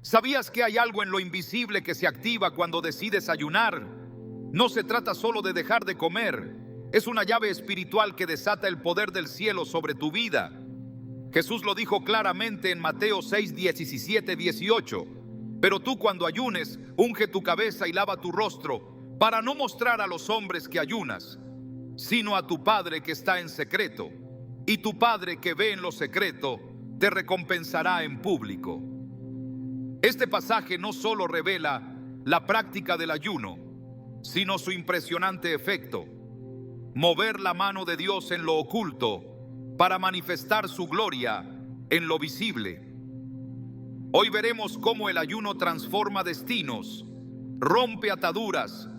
¿Sabías que hay algo en lo invisible que se activa cuando decides ayunar? No se trata solo de dejar de comer, es una llave espiritual que desata el poder del cielo sobre tu vida. Jesús lo dijo claramente en Mateo 6, 17, 18. Pero tú cuando ayunes, unge tu cabeza y lava tu rostro, para no mostrar a los hombres que ayunas, sino a tu Padre que está en secreto. Y tu Padre que ve en lo secreto, te recompensará en público. Este pasaje no solo revela la práctica del ayuno, sino su impresionante efecto: mover la mano de Dios en lo oculto para manifestar su gloria en lo visible. Hoy veremos cómo el ayuno transforma destinos, rompe ataduras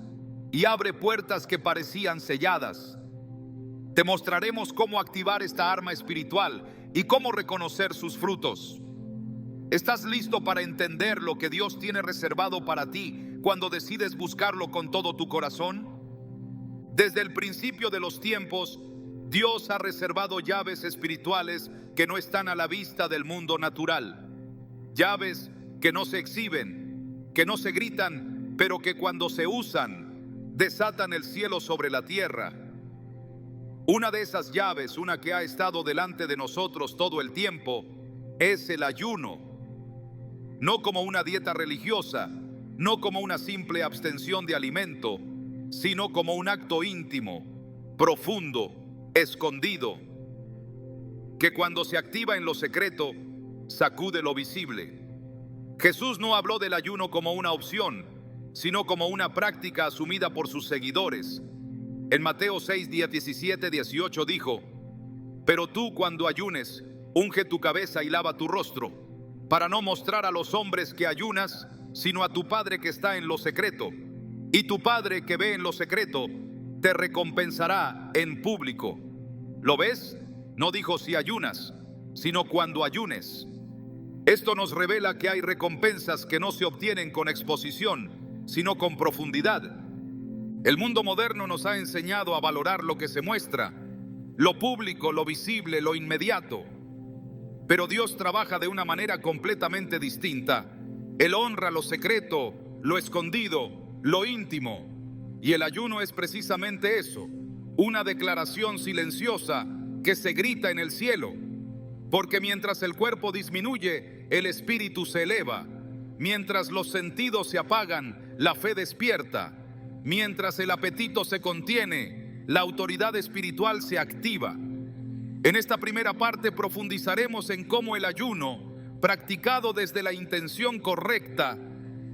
y abre puertas que parecían selladas. Te mostraremos cómo activar esta arma espiritual y cómo reconocer sus frutos. ¿Estás listo para entender lo que Dios tiene reservado para ti cuando decides buscarlo con todo tu corazón? Desde el principio de los tiempos, Dios ha reservado llaves espirituales que no están a la vista del mundo natural. Llaves que no se exhiben, que no se gritan, pero que cuando se usan, desatan el cielo sobre la tierra. Una de esas llaves, una que ha estado delante de nosotros todo el tiempo, es el ayuno. No como una dieta religiosa, no como una simple abstención de alimento, sino como un acto íntimo, profundo, escondido, que cuando se activa en lo secreto, sacude lo visible. Jesús no habló del ayuno como una opción, sino como una práctica asumida por sus seguidores. En Mateo 6, 17, 18 dijo: pero tú cuando ayunes, unge tu cabeza y lava tu rostro, para no mostrar a los hombres que ayunas, sino a tu Padre que está en lo secreto. Y tu Padre que ve en lo secreto, te recompensará en público. ¿Lo ves? No dijo si ayunas, sino cuando ayunes. Esto nos revela que hay recompensas que no se obtienen con exposición, sino con profundidad. El mundo moderno nos ha enseñado a valorar lo que se muestra, lo público, lo visible, lo inmediato. Pero Dios trabaja de una manera completamente distinta. Él honra lo secreto, lo escondido, lo íntimo. Y el ayuno es precisamente eso, una declaración silenciosa que se grita en el cielo. Porque mientras el cuerpo disminuye, el espíritu se eleva. Mientras los sentidos se apagan, la fe despierta. Mientras el apetito se contiene, la autoridad espiritual se activa. En esta primera parte profundizaremos en cómo el ayuno, practicado desde la intención correcta,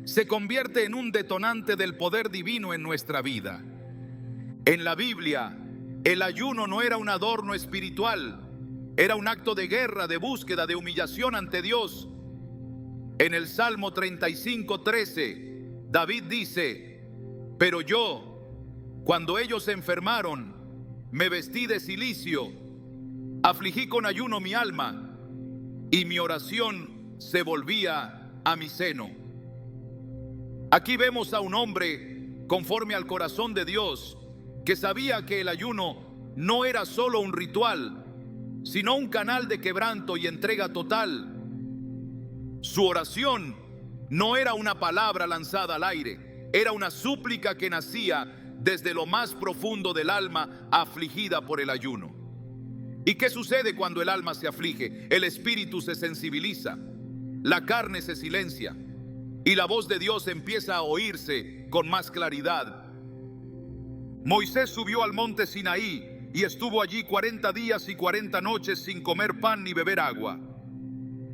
se convierte en un detonante del poder divino en nuestra vida. En la Biblia, el ayuno no era un adorno espiritual, era un acto de guerra, de búsqueda, de humillación ante Dios. En el Salmo 35, 13, David dice: pero yo, cuando ellos se enfermaron, me vestí de cilicio, afligí con ayuno mi alma, y mi oración se volvía a mi seno. Aquí vemos a un hombre conforme al corazón de Dios, que sabía que el ayuno no era solo un ritual, sino un canal de quebranto y entrega total. Su oración no era una palabra lanzada al aire, era una súplica que nacía desde lo más profundo del alma afligida por el ayuno. ¿Y qué sucede cuando el alma se aflige? El espíritu se sensibiliza, la carne se silencia y la voz de Dios empieza a oírse con más claridad. Moisés subió al monte Sinaí y estuvo allí 40 días y 40 noches sin comer pan ni beber agua.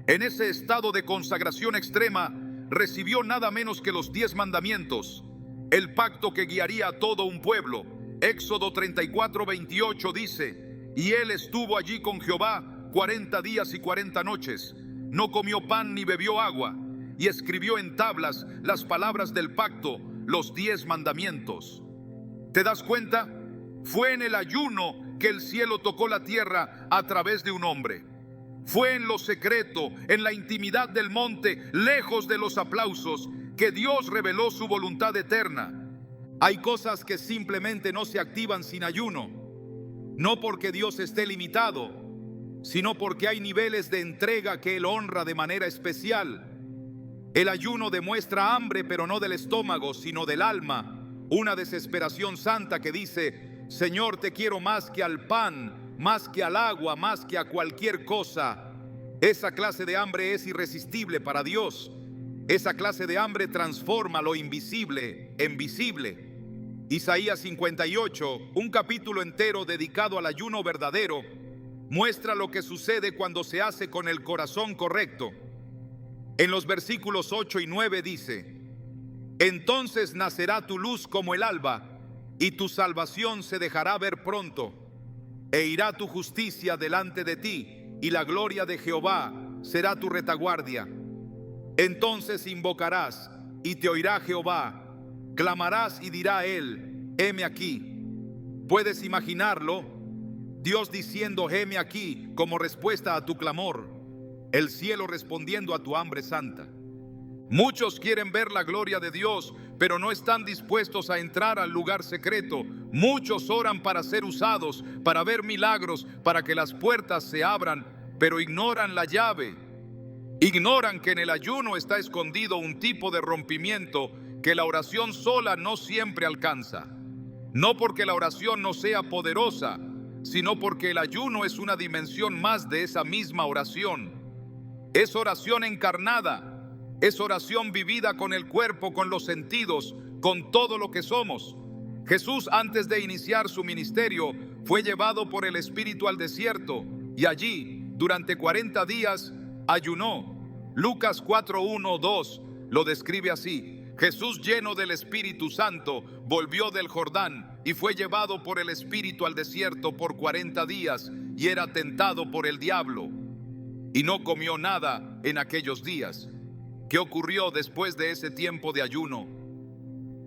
En ese estado de consagración extrema recibió nada menos que los 10 mandamientos, el pacto que guiaría a todo un pueblo. Éxodo 34, 28 dice: y él estuvo allí con Jehová 40 días y 40 noches, no comió pan ni bebió agua, y escribió en tablas las palabras del pacto, los 10 mandamientos. ¿Te das cuenta? Fue en el ayuno que el cielo tocó la tierra a través de un hombre. Fue en lo secreto, en la intimidad del monte, lejos de los aplausos, que Dios reveló su voluntad eterna. Hay cosas que simplemente no se activan sin ayuno. No porque Dios esté limitado, sino porque hay niveles de entrega que Él honra de manera especial. El ayuno demuestra hambre, pero no del estómago, sino del alma. Una desesperación santa que dice: Señor, te quiero más que al pan, más que al agua, más que a cualquier cosa. Esa clase de hambre es irresistible para Dios. Esa clase de hambre transforma lo invisible en visible. Isaías 58, un capítulo entero dedicado al ayuno verdadero, muestra lo que sucede cuando se hace con el corazón correcto. En los versículos 8 y 9 dice: Entonces nacerá tu luz como el alba, y tu salvación se dejará ver pronto. E irá tu justicia delante de ti, y la gloria de Jehová será tu retaguardia. Entonces invocarás, y te oirá Jehová. Clamarás y dirá él: heme aquí. ¿Puedes imaginarlo? Dios diciendo: heme aquí, como respuesta a tu clamor. El cielo respondiendo a tu hambre santa. Muchos quieren ver la gloria de Dios, pero no están dispuestos a entrar al lugar secreto. Muchos oran para ser usados, para ver milagros, para que las puertas se abran, pero ignoran la llave. Ignoran que en el ayuno está escondido un tipo de rompimiento que la oración sola no siempre alcanza. No porque la oración no sea poderosa, sino porque el ayuno es una dimensión más de esa misma oración. Es oración encarnada, es oración vivida con el cuerpo, con los sentidos, con todo lo que somos. Jesús, antes de iniciar su ministerio, fue llevado por el Espíritu al desierto y allí, durante 40 días, ayunó. Lucas 4:1-2 lo describe así: Jesús, lleno del Espíritu Santo, volvió del Jordán y fue llevado por el Espíritu al desierto por 40 días y era tentado por el diablo. Y no comió nada en aquellos días. ¿Qué ocurrió después de ese tiempo de ayuno?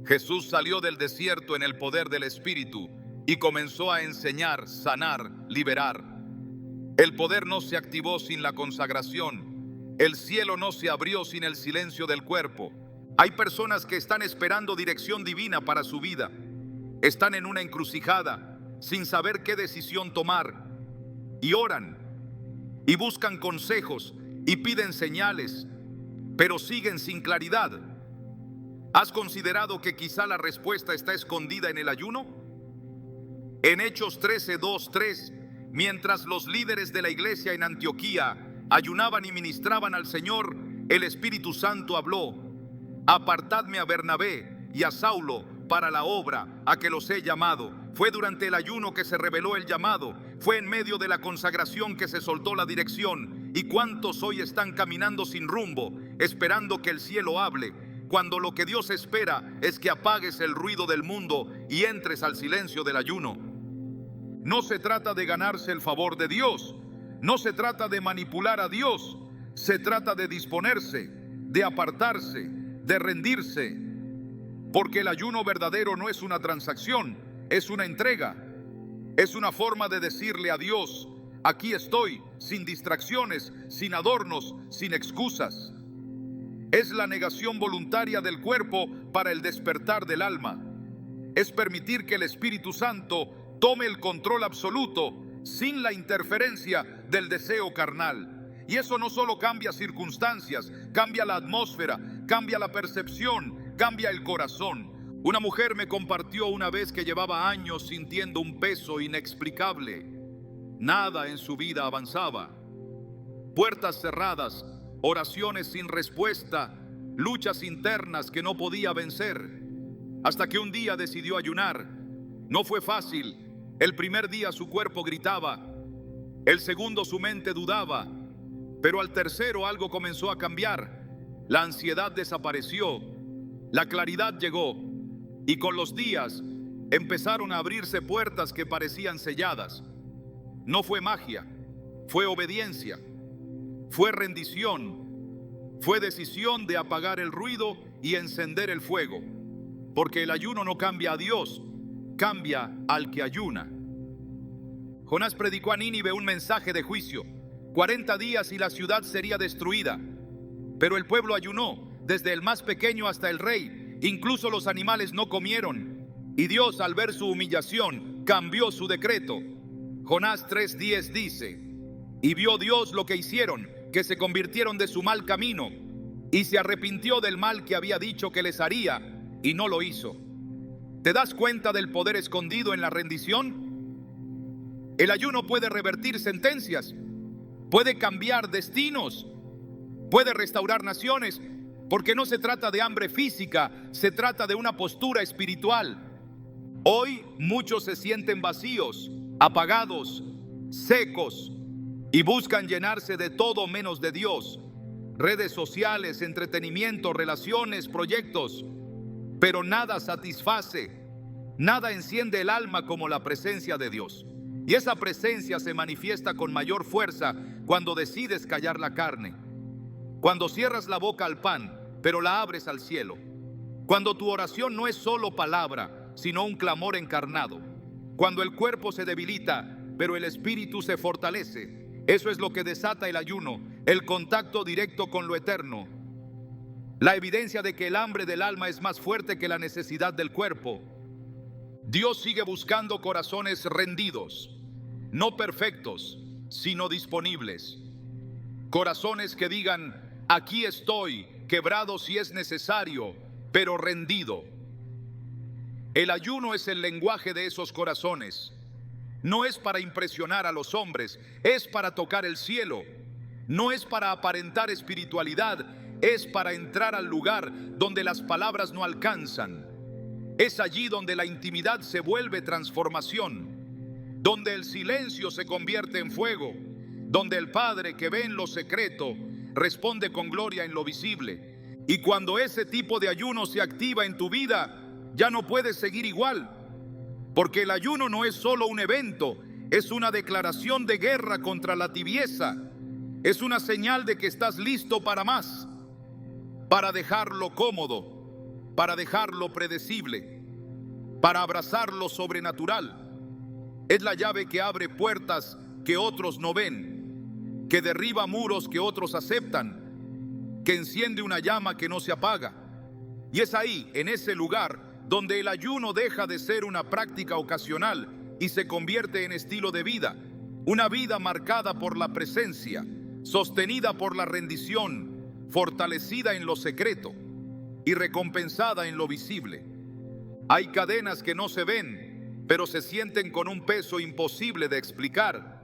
Jesús salió del desierto en el poder del Espíritu y comenzó a enseñar, sanar, liberar. El poder no se activó sin la consagración. El cielo no se abrió sin el silencio del cuerpo. Hay personas que están esperando dirección divina para su vida. Están en una encrucijada, sin saber qué decisión tomar. Y oran, y buscan consejos, y piden señales, pero siguen sin claridad. ¿Has considerado que quizá la respuesta está escondida en el ayuno? En Hechos 13:2-3, mientras los líderes de la iglesia en Antioquía ayunaban y ministraban al Señor, el Espíritu Santo habló: Apartadme a Bernabé y a Saulo para la obra a que los he llamado. Fue durante el ayuno que se reveló el llamado. Fue en medio de la consagración que se soltó la dirección. ¿Y cuántos hoy están caminando sin rumbo, esperando que el cielo hable, cuando lo que Dios espera es que apagues el ruido del mundo y entres al silencio del ayuno? No se trata de ganarse el favor de Dios. No se trata de manipular a Dios. Se trata de disponerse, de apartarse, de rendirse. Porque el ayuno verdadero no es una transacción, es una entrega. Es una forma de decirle a Dios: aquí estoy, sin distracciones, sin adornos, sin excusas. Es la negación voluntaria del cuerpo para el despertar del alma. Es permitir que el Espíritu Santo tome el control absoluto, sin la interferencia del deseo carnal. Y eso no solo cambia circunstancias, cambia la atmósfera, cambia la percepción, cambia el corazón. Una mujer me compartió una vez que llevaba años sintiendo un peso inexplicable. Nada en su vida avanzaba. Puertas cerradas, oraciones sin respuesta, luchas internas que no podía vencer. Hasta que un día decidió ayunar. No fue fácil. El primer día su cuerpo gritaba. El segundo su mente dudaba. Pero al tercero algo comenzó a cambiar. La ansiedad desapareció. La claridad llegó. Y con los días empezaron a abrirse puertas que parecían selladas. No fue magia, fue obediencia, fue rendición, fue decisión de apagar el ruido y encender el fuego. Porque el ayuno no cambia a Dios, cambia al que ayuna. Jonás predicó a Nínive un mensaje de juicio. 40 días y la ciudad sería destruida. Pero el pueblo ayunó, desde el más pequeño hasta el rey. Incluso los animales no comieron. Y Dios, al ver su humillación, cambió su decreto. Jonás 3:10 dice: y vio Dios lo que hicieron, que se convirtieron de su mal camino. y se arrepintió del mal que había dicho que les haría y no lo hizo. ¿Te das cuenta del poder escondido en la rendición? El ayuno puede revertir sentencias, puede cambiar destinos, puede restaurar naciones, porque no se trata de hambre física, se trata de una postura espiritual. Hoy muchos se sienten vacíos, apagados, secos y buscan llenarse de todo menos de Dios. Redes sociales, entretenimiento, relaciones, proyectos, pero nada satisface, nada enciende el alma como la presencia de Dios. Y esa presencia se manifiesta con mayor fuerza cuando decides callar la carne, cuando cierras la boca al pan, pero la abres al cielo, cuando tu oración no es solo palabra, sino un clamor encarnado, cuando el cuerpo se debilita, pero el espíritu se fortalece. Eso es lo que desata el ayuno, el contacto directo con lo eterno, la evidencia de que el hambre del alma es más fuerte que la necesidad del cuerpo. Dios sigue buscando corazones rendidos, no perfectos, sino disponibles. Corazones que digan: aquí estoy, quebrado si es necesario, pero rendido. El ayuno es el lenguaje de esos corazones. No es para impresionar a los hombres, es para tocar el cielo. No es para aparentar espiritualidad, es para entrar al lugar donde las palabras no alcanzan. Es allí donde la intimidad se vuelve transformación, donde el silencio se convierte en fuego, donde el Padre que ve en lo secreto responde con gloria en lo visible. Y cuando ese tipo de ayuno se activa en tu vida, ya no puedes seguir igual, porque el ayuno no es solo un evento, es una declaración de guerra contra la tibieza, es una señal de que estás listo para más, para dejarlo cómodo, para dejarlo predecible, para abrazar lo sobrenatural. Es la llave que abre puertas que otros no ven, que derriba muros que otros aceptan, que enciende una llama que no se apaga. Y es ahí, en ese lugar, donde el ayuno deja de ser una práctica ocasional y se convierte en estilo de vida, una vida marcada por la presencia, sostenida por la rendición, fortalecida en lo secreto y recompensada en lo visible. Hay cadenas que no se ven, pero se sienten con un peso imposible de explicar.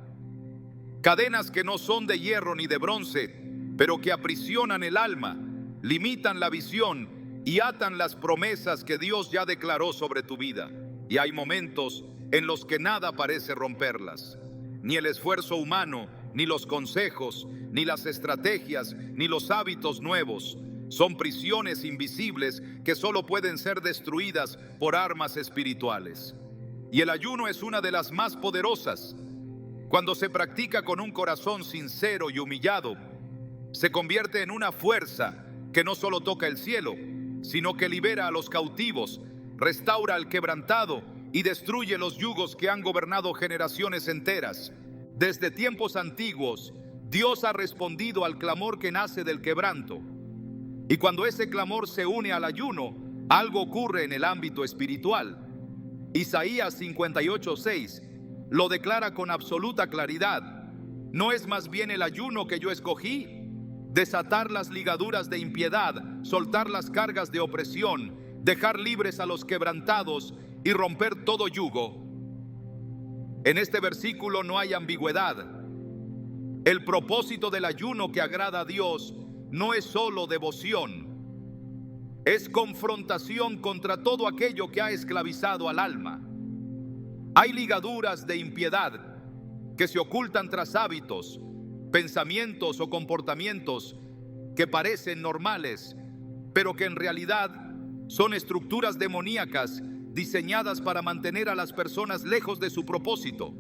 Cadenas que no son de hierro ni de bronce, pero que aprisionan el alma, limitan la visión y atan las promesas que Dios ya declaró sobre tu vida. Y hay momentos en los que nada parece romperlas. Ni el esfuerzo humano, ni los consejos, ni las estrategias, ni los hábitos nuevos. Son prisiones invisibles que solo pueden ser destruidas por armas espirituales. Y el ayuno es una de las más poderosas. Cuando se practica con un corazón sincero y humillado, se convierte en una fuerza que no solo toca el cielo, sino que libera a los cautivos, restaura al quebrantado y destruye los yugos que han gobernado generaciones enteras. Desde tiempos antiguos, Dios ha respondido al clamor que nace del quebranto. Y cuando ese clamor se une al ayuno, algo ocurre en el ámbito espiritual. Isaías 58:6 lo declara con absoluta claridad. ¿No es más bien el ayuno que yo escogí? Desatar las ligaduras de impiedad, soltar las cargas de opresión, dejar libres a los quebrantados y romper todo yugo. En este versículo no hay ambigüedad. El propósito del ayuno que agrada a Dios no es solo devoción, es confrontación contra todo aquello que ha esclavizado al alma. Hay ligaduras de impiedad que se ocultan tras hábitos, pensamientos o comportamientos que parecen normales, pero que en realidad son estructuras demoníacas diseñadas para mantener a las personas lejos de su propósito.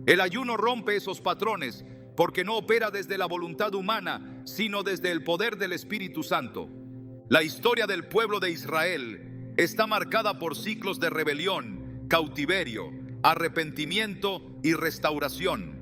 El ayuno rompe esos patrones porque no opera desde la voluntad humana, sino desde el poder del Espíritu Santo. La historia del pueblo de Israel está marcada por ciclos de rebelión, cautiverio, arrepentimiento y restauración.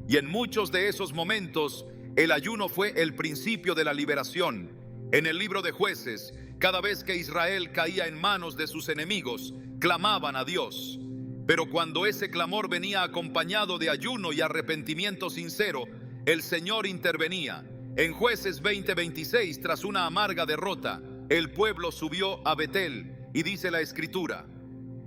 Y en muchos de esos momentos, el ayuno fue el principio de la liberación. En el libro de Jueces, cada vez que Israel caía en manos de sus enemigos, clamaban a Dios. Pero cuando ese clamor venía acompañado de ayuno y arrepentimiento sincero, el Señor intervenía. En Jueces 20:26, tras una amarga derrota, el pueblo subió a Betel, y dice la Escritura: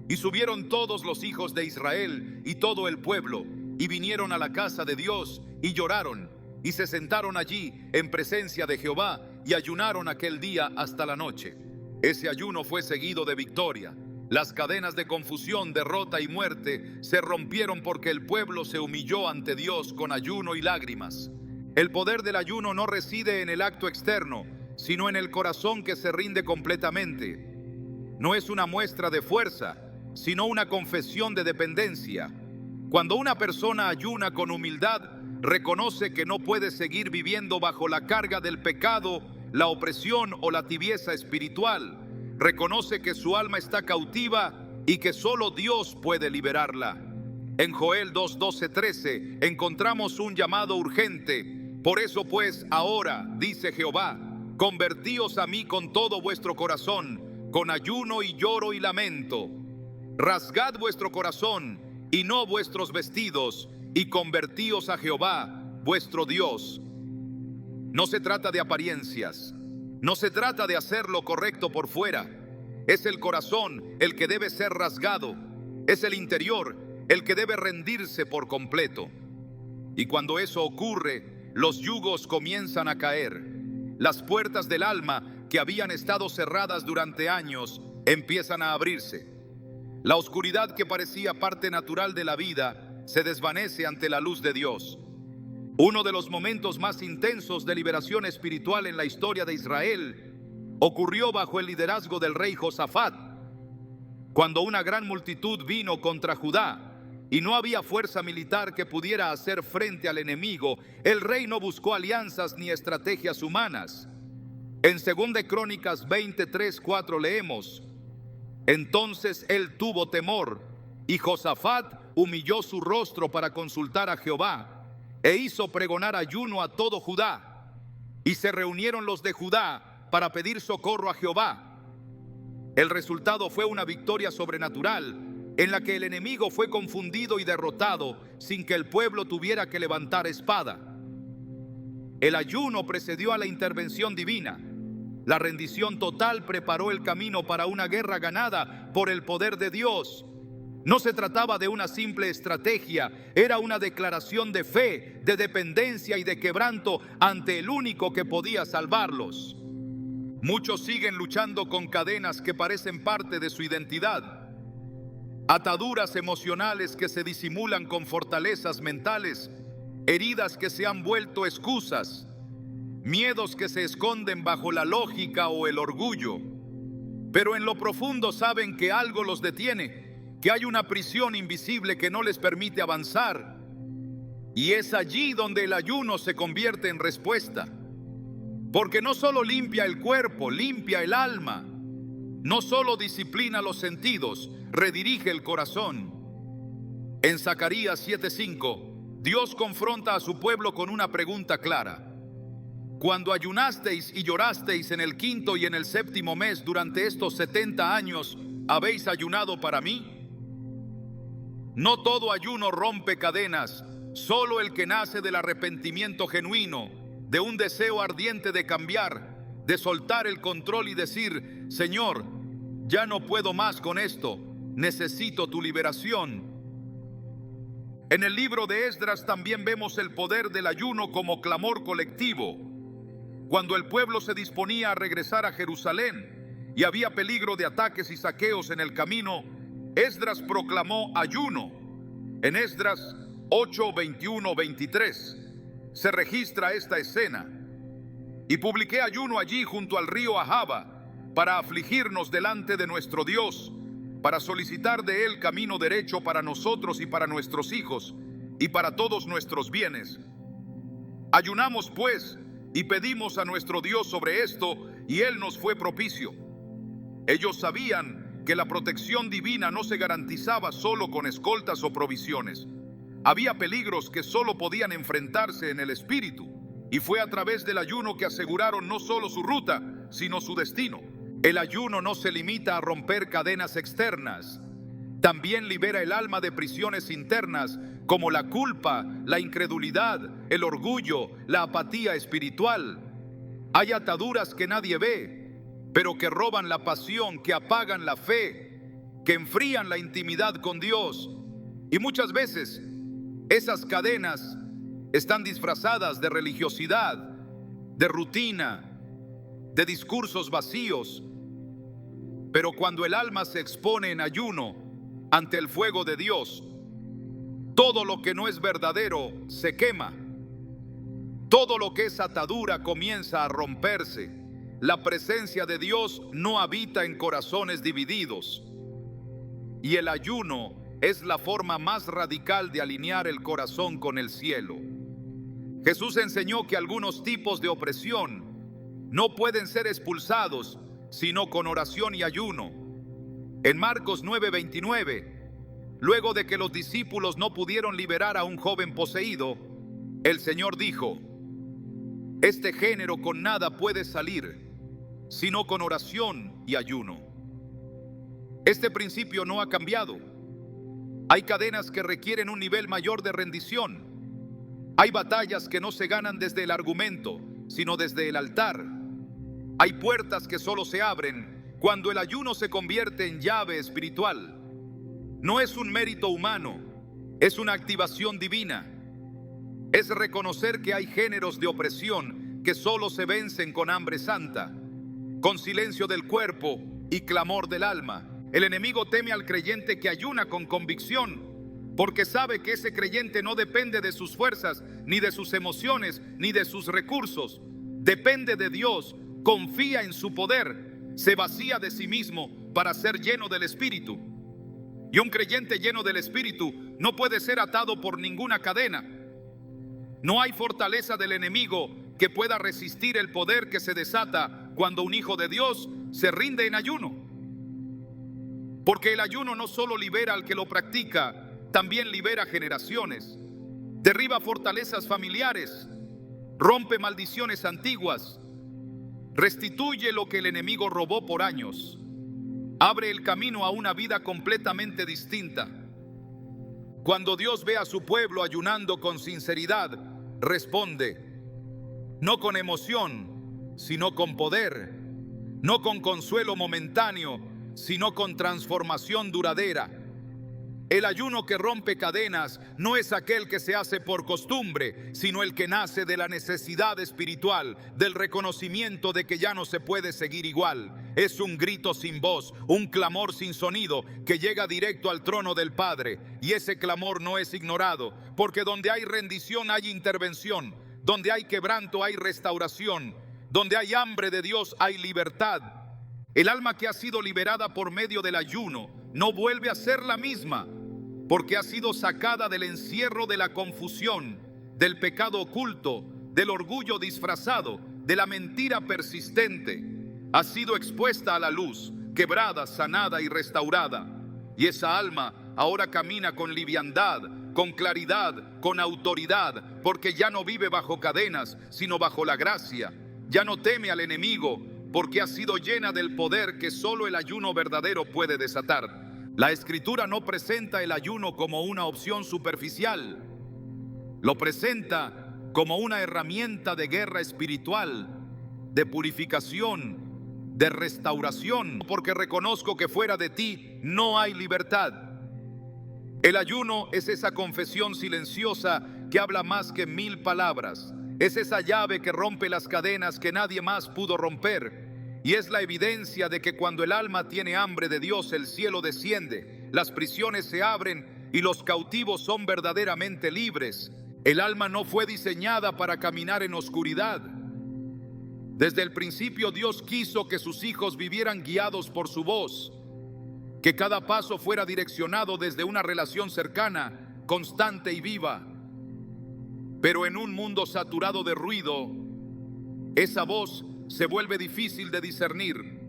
y subieron todos los hijos de Israel y todo el pueblo, y vinieron a la casa de Dios, y lloraron, y se sentaron allí en presencia de Jehová, y ayunaron aquel día hasta la noche. Ese ayuno fue seguido de victoria. Las cadenas de confusión, derrota y muerte se rompieron porque el pueblo se humilló ante Dios con ayuno y lágrimas. El poder del ayuno no reside en el acto externo, sino en el corazón que se rinde completamente. No es una muestra de fuerza, sino una confesión de dependencia. Cuando una persona ayuna con humildad, reconoce que no puede seguir viviendo bajo la carga del pecado, la opresión o la tibieza espiritual. Reconoce que su alma está cautiva y que solo Dios puede liberarla. En Joel 2:12-13 encontramos un llamado urgente. Por eso pues ahora, dice Jehová, convertíos a mí con todo vuestro corazón, con ayuno y lloro y lamento. Rasgad vuestro corazón y no vuestros vestidos, y convertíos a Jehová, vuestro Dios. No se trata de apariencias, no se trata de hacer lo correcto por fuera. Es el corazón el que debe ser rasgado, es el interior el que debe rendirse por completo. Y cuando eso ocurre, los yugos comienzan a caer. Las puertas del alma que habían estado cerradas durante años empiezan a abrirse. La oscuridad que parecía parte natural de la vida se desvanece ante la luz de Dios. Uno de los momentos más intensos de liberación espiritual en la historia de Israel ocurrió bajo el liderazgo del rey Josafat, cuando una gran multitud vino contra Judá y no había fuerza militar que pudiera hacer frente al enemigo. El rey no buscó alianzas ni estrategias humanas. En 2 Crónicas 23:4 leemos: entonces él tuvo temor, y Josafat humilló su rostro para consultar a Jehová, e hizo pregonar ayuno a todo Judá. Y se reunieron los de Judá para pedir socorro a Jehová. El resultado fue una victoria sobrenatural, en la que el enemigo fue confundido y derrotado sin que el pueblo tuviera que levantar espada. El ayuno precedió a la intervención divina. La rendición total preparó el camino para una guerra ganada por el poder de Dios. No se trataba de una simple estrategia, era una declaración de fe, de dependencia y de quebranto ante el único que podía salvarlos. Muchos siguen luchando con cadenas que parecen parte de su identidad, ataduras emocionales que se disimulan con fortalezas mentales, heridas que se han vuelto excusas, miedos que se esconden bajo la lógica o el orgullo. Pero en lo profundo saben que algo los detiene, que hay una prisión invisible que no les permite avanzar. Y es allí donde el ayuno se convierte en respuesta. Porque no solo limpia el cuerpo, limpia el alma. No solo disciplina los sentidos, redirige el corazón. En Zacarías 7:5, Dios confronta a su pueblo con una pregunta clara. Cuando ayunasteis y llorasteis en el 5º y en el 7º mes durante estos 70 años, ¿habéis ayunado para mí? No todo ayuno rompe cadenas, solo el que nace del arrepentimiento genuino, de un deseo ardiente de cambiar, de soltar el control y decir: Señor, ya no puedo más con esto, necesito tu liberación. En el libro de Esdras también vemos el poder del ayuno como clamor colectivo. Cuando el pueblo se disponía a regresar a Jerusalén y había peligro de ataques y saqueos en el camino, Esdras proclamó ayuno. En Esdras 8:21-23 se registra esta escena: y publiqué ayuno allí junto al río Ahava para afligirnos delante de nuestro Dios, para solicitar de él camino derecho para nosotros y para nuestros hijos y para todos nuestros bienes. Ayunamos pues y pedimos a nuestro Dios sobre esto, y él nos fue propicio. Ellos sabían que la protección divina no se garantizaba solo con escoltas o provisiones. Había peligros que solo podían enfrentarse en el espíritu, y fue a través del ayuno que aseguraron no solo su ruta, sino su destino. El ayuno no se limita a romper cadenas externas, también libera el alma de prisiones internas como la culpa, la incredulidad, el orgullo, la apatía espiritual. Hay ataduras que nadie ve, pero que roban la pasión, que apagan la fe, que enfrían la intimidad con Dios. Y muchas veces esas cadenas están disfrazadas de religiosidad, de rutina, de discursos vacíos. Pero cuando el alma se expone en ayuno ante el fuego de Dios, todo lo que no es verdadero se quema. Todo lo que es atadura comienza a romperse. La presencia de Dios no habita en corazones divididos. Y el ayuno es la forma más radical de alinear el corazón con el cielo. Jesús enseñó que algunos tipos de opresión no pueden ser expulsados sino con oración y ayuno. En Marcos 9:29, luego de que los discípulos no pudieron liberar a un joven poseído, el Señor dijo: este género con nada puede salir, sino con oración y ayuno. Este principio no ha cambiado. Hay cadenas que requieren un nivel mayor de rendición. Hay batallas que no se ganan desde el argumento, sino desde el altar. Hay puertas que solo se abren cuando el ayuno se convierte en llave espiritual. No es un mérito humano, es una activación divina. Es reconocer que hay géneros de opresión que solo se vencen con hambre santa, con silencio del cuerpo y clamor del alma. El enemigo teme al creyente que ayuna con convicción, porque sabe que ese creyente no depende de sus fuerzas, ni de sus emociones, ni de sus recursos. Depende de Dios, confía en su poder, se vacía de sí mismo para ser lleno del Espíritu. Y un creyente lleno del Espíritu no puede ser atado por ninguna cadena. No hay fortaleza del enemigo que pueda resistir el poder que se desata cuando un hijo de Dios se rinde en ayuno. Porque el ayuno no solo libera al que lo practica, también libera generaciones, derriba fortalezas familiares, rompe maldiciones antiguas, restituye lo que el enemigo robó por años, abre el camino a una vida completamente distinta. Cuando Dios ve a su pueblo ayunando con sinceridad, responde, no con emoción, sino con poder, no con consuelo momentáneo, sino con transformación duradera. El ayuno que rompe cadenas no es aquel que se hace por costumbre, sino el que nace de la necesidad espiritual, del reconocimiento de que ya no se puede seguir igual. Es un grito sin voz, un clamor sin sonido que llega directo al trono del Padre. Y ese clamor no es ignorado, porque donde hay rendición hay intervención, donde hay quebranto hay restauración, donde hay hambre de Dios hay libertad. El alma que ha sido liberada por medio del ayuno no vuelve a ser la misma, porque ha sido sacada del encierro de la confusión, del pecado oculto, del orgullo disfrazado, de la mentira persistente. Ha sido expuesta a la luz, quebrada, sanada y restaurada. Y esa alma ahora camina con liviandad, con claridad, con autoridad, porque ya no vive bajo cadenas, sino bajo la gracia. Ya no teme al enemigo, porque ha sido llena del poder que solo el ayuno verdadero puede desatar. La Escritura no presenta el ayuno como una opción superficial. Lo presenta como una herramienta de guerra espiritual, de purificación, de restauración, porque reconozco que fuera de ti no hay libertad. El ayuno es esa confesión silenciosa que habla más que 1000 palabras. Es esa llave que rompe las cadenas que nadie más pudo romper. Y es la evidencia de que cuando el alma tiene hambre de Dios, el cielo desciende, las prisiones se abren y los cautivos son verdaderamente libres. El alma no fue diseñada para caminar en oscuridad. Desde el principio Dios quiso que sus hijos vivieran guiados por su voz, que cada paso fuera direccionado desde una relación cercana, constante y viva. Pero en un mundo saturado de ruido, esa voz se vuelve difícil de discernir.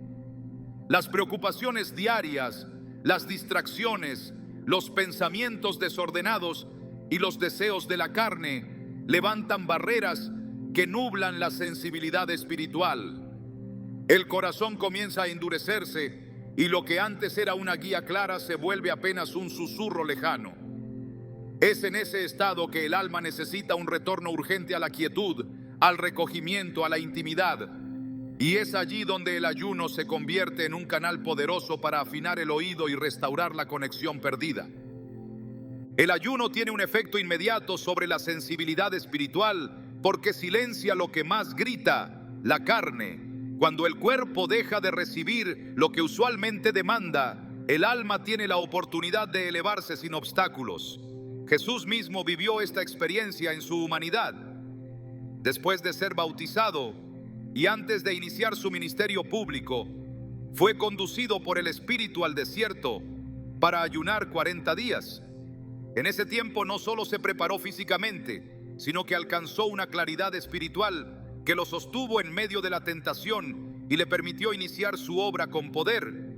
Las preocupaciones diarias, las distracciones, los pensamientos desordenados y los deseos de la carne levantan barreras que nublan la sensibilidad espiritual. El corazón comienza a endurecerse y lo que antes era una guía clara se vuelve apenas un susurro lejano. Es en ese estado que el alma necesita un retorno urgente a la quietud, al recogimiento, a la intimidad. Y es allí donde el ayuno se convierte en un canal poderoso para afinar el oído y restaurar la conexión perdida. El ayuno tiene un efecto inmediato sobre la sensibilidad espiritual porque silencia lo que más grita, la carne. Cuando el cuerpo deja de recibir lo que usualmente demanda, el alma tiene la oportunidad de elevarse sin obstáculos. Jesús mismo vivió esta experiencia en su humanidad. Después de ser bautizado y antes de iniciar su ministerio público, fue conducido por el Espíritu al desierto para ayunar 40 días. En ese tiempo no solo se preparó físicamente, sino que alcanzó una claridad espiritual que lo sostuvo en medio de la tentación y le permitió iniciar su obra con poder.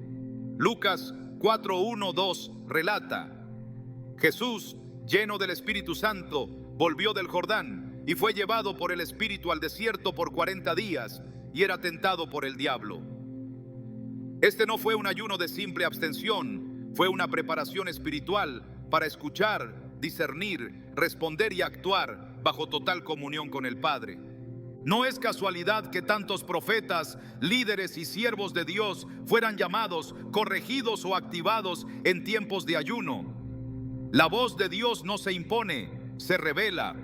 Lucas 4:1-2 relata: Jesús, lleno del Espíritu Santo, volvió del Jordán y fue llevado por el Espíritu al desierto por 40 días y era tentado por el diablo. Este no fue un ayuno de simple abstención, fue una preparación espiritual para escuchar, discernir, responder y actuar bajo total comunión con el Padre. No es casualidad que tantos profetas, líderes y siervos de Dios fueran llamados, corregidos o activados en tiempos de ayuno. La voz de Dios no se impone, se revela,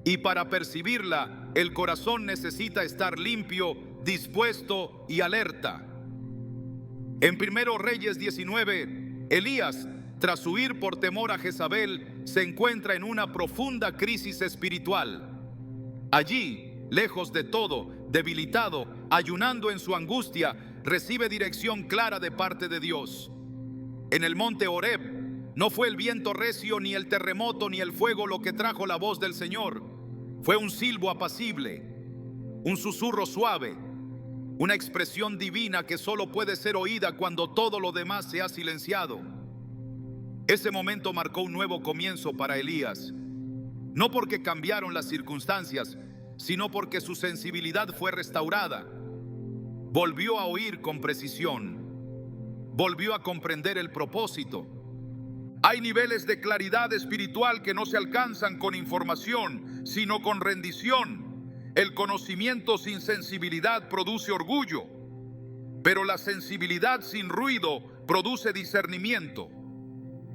y para percibirla, el corazón necesita estar limpio, dispuesto y alerta. En 1 Reyes 19, Elías, tras huir por temor a Jezabel, se encuentra en una profunda crisis espiritual. Allí, lejos de todo, debilitado, ayunando en su angustia, recibe dirección clara de parte de Dios. En el monte Horeb, no fue el viento recio, ni el terremoto, ni el fuego lo que trajo la voz del Señor. Fue un silbo apacible, un susurro suave, una expresión divina que solo puede ser oída cuando todo lo demás se ha silenciado. Ese momento marcó un nuevo comienzo para Elías, no porque cambiaron las circunstancias, sino porque su sensibilidad fue restaurada. Volvió a oír con precisión, volvió a comprender el propósito. Hay niveles de claridad espiritual que no se alcanzan con información, sino con rendición. El conocimiento sin sensibilidad produce orgullo, pero la sensibilidad sin ruido produce discernimiento.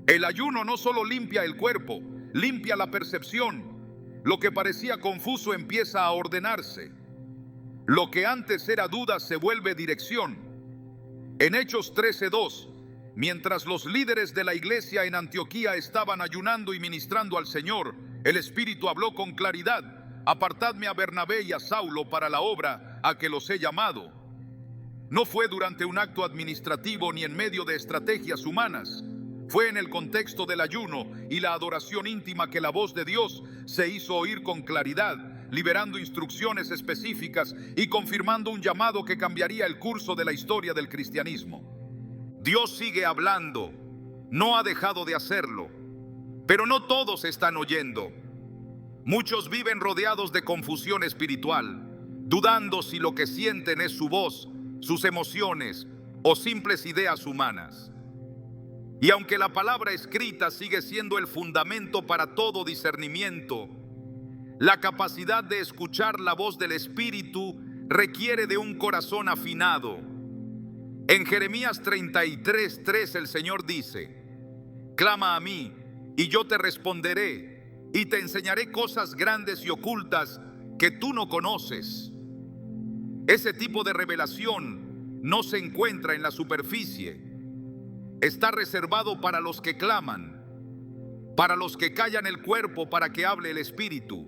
El ayuno no solo limpia el cuerpo, limpia la percepción. Lo que parecía confuso empieza a ordenarse. Lo que antes era duda se vuelve dirección. En Hechos 13:2, mientras los líderes de la iglesia en Antioquía estaban ayunando y ministrando al Señor, el Espíritu habló con claridad: apartadme a Bernabé y a Saulo para la obra a que los he llamado. No fue durante un acto administrativo ni en medio de estrategias humanas. Fue en el contexto del ayuno y la adoración íntima que la voz de Dios se hizo oír con claridad, liberando instrucciones específicas y confirmando un llamado que cambiaría el curso de la historia del cristianismo. Dios sigue hablando, no ha dejado de hacerlo, pero no todos están oyendo. Muchos viven rodeados de confusión espiritual, dudando si lo que sienten es su voz, sus emociones o simples ideas humanas. Y aunque la palabra escrita sigue siendo el fundamento para todo discernimiento, la capacidad de escuchar la voz del Espíritu requiere de un corazón afinado. En Jeremías 33:3 el Señor dice: clama a mí y yo te responderé y te enseñaré cosas grandes y ocultas que tú no conoces. Ese tipo de revelación no se encuentra en la superficie. Está reservado para los que claman, para los que callan el cuerpo para que hable el Espíritu,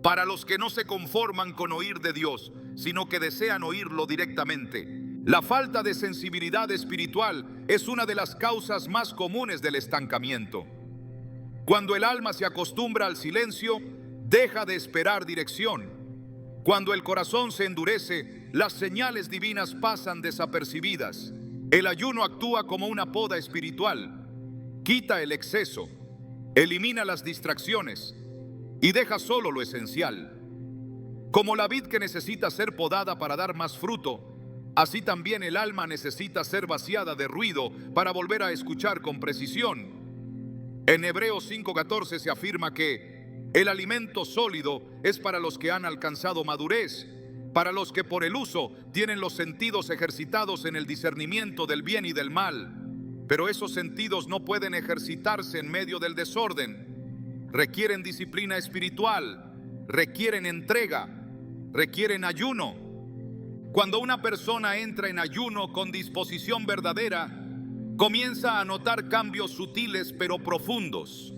para los que no se conforman con oír de Dios, sino que desean oírlo directamente. La falta de sensibilidad espiritual es una de las causas más comunes del estancamiento. Cuando el alma se acostumbra al silencio, deja de esperar dirección. Cuando el corazón se endurece, las señales divinas pasan desapercibidas. El ayuno actúa como una poda espiritual. Quita el exceso, elimina las distracciones y deja solo lo esencial. Como la vid que necesita ser podada para dar más fruto, así también el alma necesita ser vaciada de ruido para volver a escuchar con precisión. En Hebreos 5:14 se afirma que el alimento sólido es para los que han alcanzado madurez, para los que por el uso tienen los sentidos ejercitados en el discernimiento del bien y del mal. Pero esos sentidos no pueden ejercitarse en medio del desorden. Requieren disciplina espiritual, requieren entrega, requieren ayuno. Cuando una persona entra en ayuno con disposición verdadera, comienza a notar cambios sutiles pero profundos.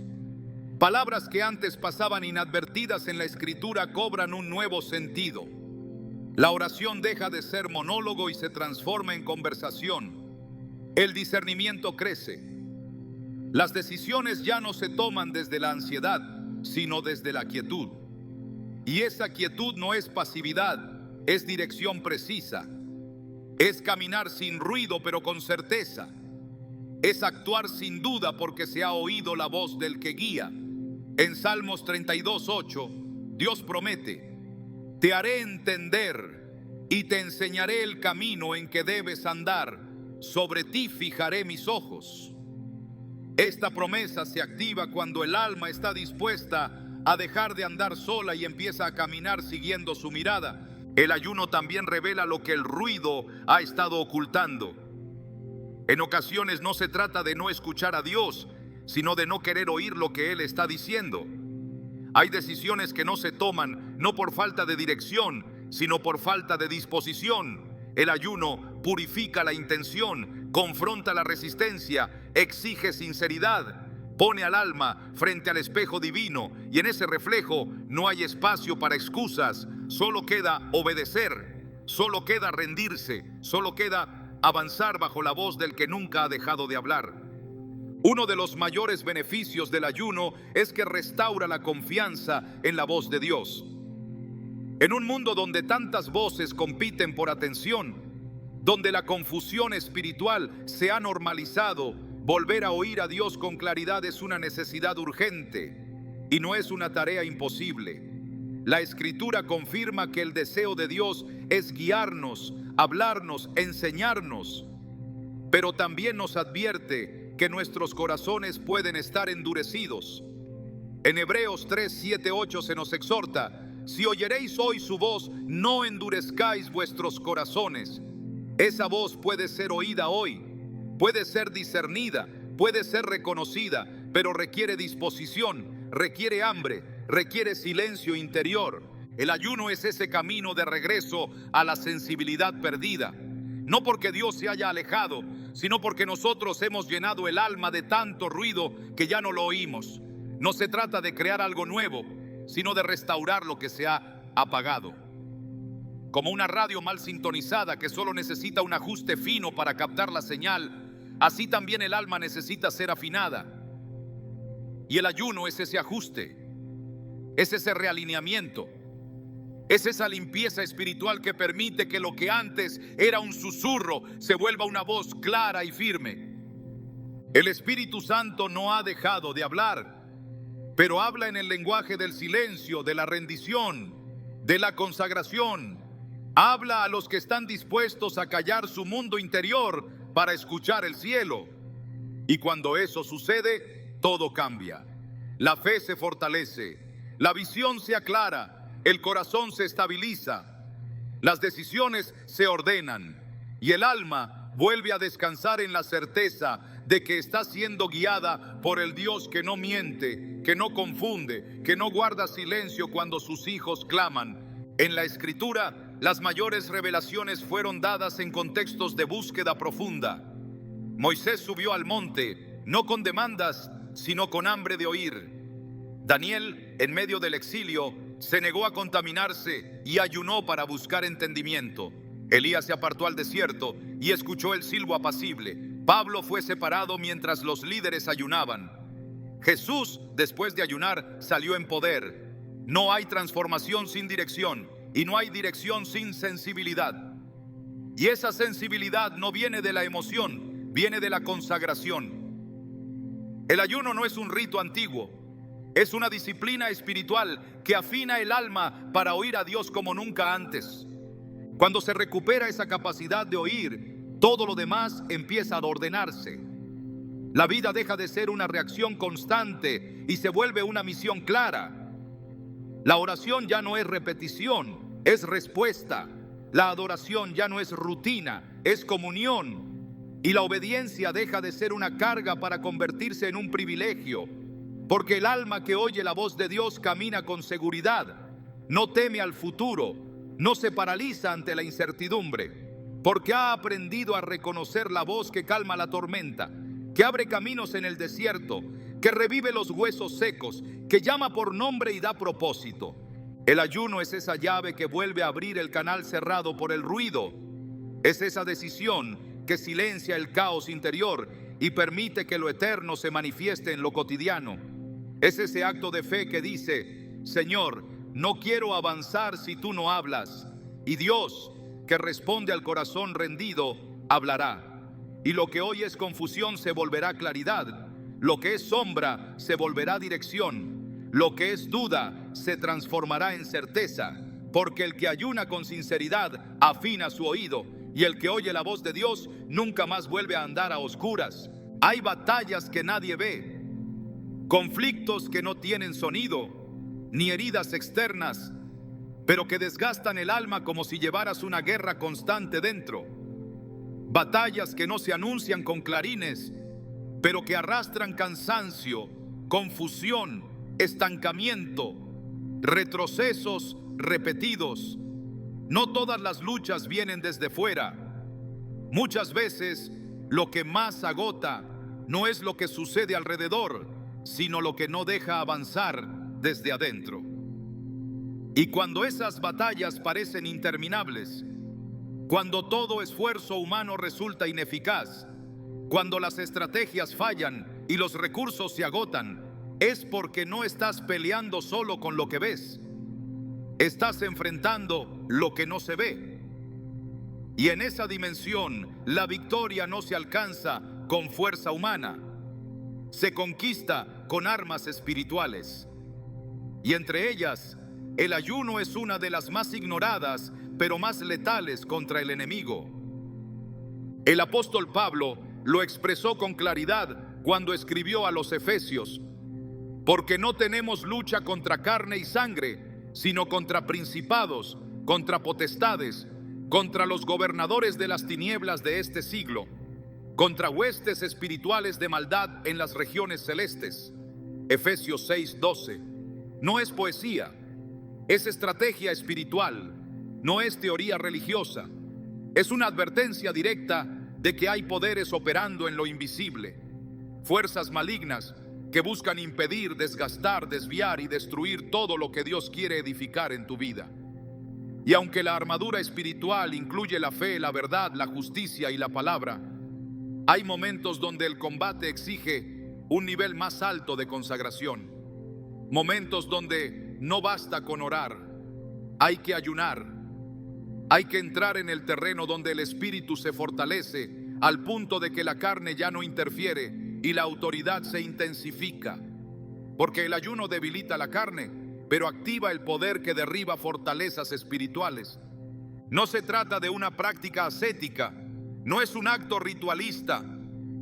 Palabras que antes pasaban inadvertidas en la escritura cobran un nuevo sentido. La oración deja de ser monólogo y se transforma en conversación. El discernimiento crece. Las decisiones ya no se toman desde la ansiedad, sino desde la quietud. Y esa quietud no es pasividad, es dirección precisa. Es caminar sin ruido pero con certeza. Es actuar sin duda porque se ha oído la voz del que guía. En Salmos 32:8, Dios promete: te haré entender y te enseñaré el camino en que debes andar. Sobre ti fijaré mis ojos. Esta promesa se activa cuando el alma está dispuesta a dejar de andar sola y empieza a caminar siguiendo su mirada. El ayuno también revela lo que el ruido ha estado ocultando. En ocasiones no se trata de no escuchar a Dios, sino de no querer oír lo que Él está diciendo. Hay decisiones que no se toman no por falta de dirección, sino por falta de disposición. El ayuno purifica la intención, confronta la resistencia, exige sinceridad, pone al alma frente al espejo divino, y en ese reflejo no hay espacio para excusas. Solo queda obedecer, solo queda rendirse, solo queda avanzar bajo la voz del que nunca ha dejado de hablar. Uno de los mayores beneficios del ayuno es que restaura la confianza en la voz de Dios. En un mundo donde tantas voces compiten por atención, donde la confusión espiritual se ha normalizado, volver a oír a Dios con claridad es una necesidad urgente y no es una tarea imposible. La Escritura confirma que el deseo de Dios es guiarnos, hablarnos, enseñarnos, pero también nos advierte que nuestros corazones pueden estar endurecidos. En Hebreos 3, 7, 8 se nos exhorta: si oyeréis hoy su voz, no endurezcáis vuestros corazones. Esa voz puede ser oída hoy, puede ser discernida, puede ser reconocida, pero requiere disposición, requiere hambre, requiere silencio interior. El ayuno es ese camino de regreso a la sensibilidad perdida. No porque Dios se haya alejado, sino porque nosotros hemos llenado el alma de tanto ruido que ya no lo oímos. No se trata de crear algo nuevo, sino de restaurar lo que se ha apagado. Como una radio mal sintonizada que solo necesita un ajuste fino para captar la señal, así también el alma necesita ser afinada. Y el ayuno es ese ajuste, es ese realineamiento, es esa limpieza espiritual que permite que lo que antes era un susurro se vuelva una voz clara y firme. El Espíritu Santo no ha dejado de hablar, pero habla en el lenguaje del silencio, de la rendición, de la consagración. Habla a los que están dispuestos a callar su mundo interior para escuchar el cielo. Y cuando eso sucede, todo cambia. La fe se fortalece, la visión se aclara, el corazón se estabiliza, las decisiones se ordenan y el alma vuelve a descansar en la certeza de que está siendo guiada por el Dios que no miente, que no confunde, que no guarda silencio cuando sus hijos claman. En la Escritura, las mayores revelaciones fueron dadas en contextos de búsqueda profunda. Moisés subió al monte, no con demandas, sino con hambre de oír. Daniel, en medio del exilio, se negó a contaminarse y ayunó para buscar entendimiento. Elías se apartó al desierto y escuchó el silbo apacible. Pablo fue separado mientras los líderes ayunaban. Jesús, después de ayunar, salió en poder. No hay transformación sin dirección y no hay dirección sin sensibilidad. Y esa sensibilidad no viene de la emoción, viene de la consagración. El ayuno no es un rito antiguo, es una disciplina espiritual que afina el alma para oír a Dios como nunca antes. Cuando se recupera esa capacidad de oír, todo lo demás empieza a ordenarse. La vida deja de ser una reacción constante y se vuelve una misión clara. La oración ya no es repetición, es respuesta. La adoración ya no es rutina, es comunión. Y la obediencia deja de ser una carga para convertirse en un privilegio, porque el alma que oye la voz de Dios camina con seguridad, no teme al futuro, no se paraliza ante la incertidumbre, porque ha aprendido a reconocer la voz que calma la tormenta, que abre caminos en el desierto, que revive los huesos secos, que llama por nombre y da propósito. El ayuno es esa llave que vuelve a abrir el canal cerrado por el ruido. Es esa decisión que silencia el caos interior y permite que lo eterno se manifieste en lo cotidiano. Es ese acto de fe que dice: Señor, no quiero avanzar si tú no hablas. Y Dios, que responde al corazón rendido, hablará. Y lo que hoy es confusión se volverá claridad. Lo que es sombra se volverá dirección. Lo que es duda se transformará en certeza. Porque el que ayuna con sinceridad afina su oído, y el que oye la voz de Dios nunca más vuelve a andar a oscuras. Hay batallas que nadie ve, conflictos que no tienen sonido, ni heridas externas, pero que desgastan el alma como si llevaras una guerra constante dentro. Batallas que no se anuncian con clarines, pero que arrastran cansancio, confusión, estancamiento, retrocesos repetidos. No todas las luchas vienen desde fuera. Muchas veces lo que más agota no es lo que sucede alrededor, sino lo que no deja avanzar desde adentro. Y cuando esas batallas parecen interminables, cuando todo esfuerzo humano resulta ineficaz, cuando las estrategias fallan y los recursos se agotan, es porque no estás peleando solo con lo que ves. Estás enfrentando lo que no se ve. Y en esa dimensión, la victoria no se alcanza con fuerza humana. Se conquista con armas espirituales. Y entre ellas, el ayuno es una de las más ignoradas, pero más letales contra el enemigo. El apóstol Pablo lo expresó con claridad cuando escribió a los Efesios: porque no tenemos lucha contra carne y sangre, sino contra principados, contra potestades, contra los gobernadores de las tinieblas de este siglo, contra huestes espirituales de maldad en las regiones celestes. Efesios 6:12. No es poesía, es estrategia espiritual, no es teoría religiosa. Es una advertencia directa de que hay poderes operando en lo invisible, fuerzas malignas que buscan impedir, desgastar, desviar y destruir todo lo que Dios quiere edificar en tu vida. Y aunque la armadura espiritual incluye la fe, la verdad, la justicia y la palabra, hay momentos donde el combate exige un nivel más alto de consagración. Momentos donde no basta con orar, hay que ayunar. Hay que entrar en el terreno donde el espíritu se fortalece al punto de que la carne ya no interfiere y la autoridad se intensifica. Porque el ayuno debilita la carne, pero activa el poder que derriba fortalezas espirituales. No se trata de una práctica ascética, no es un acto ritualista,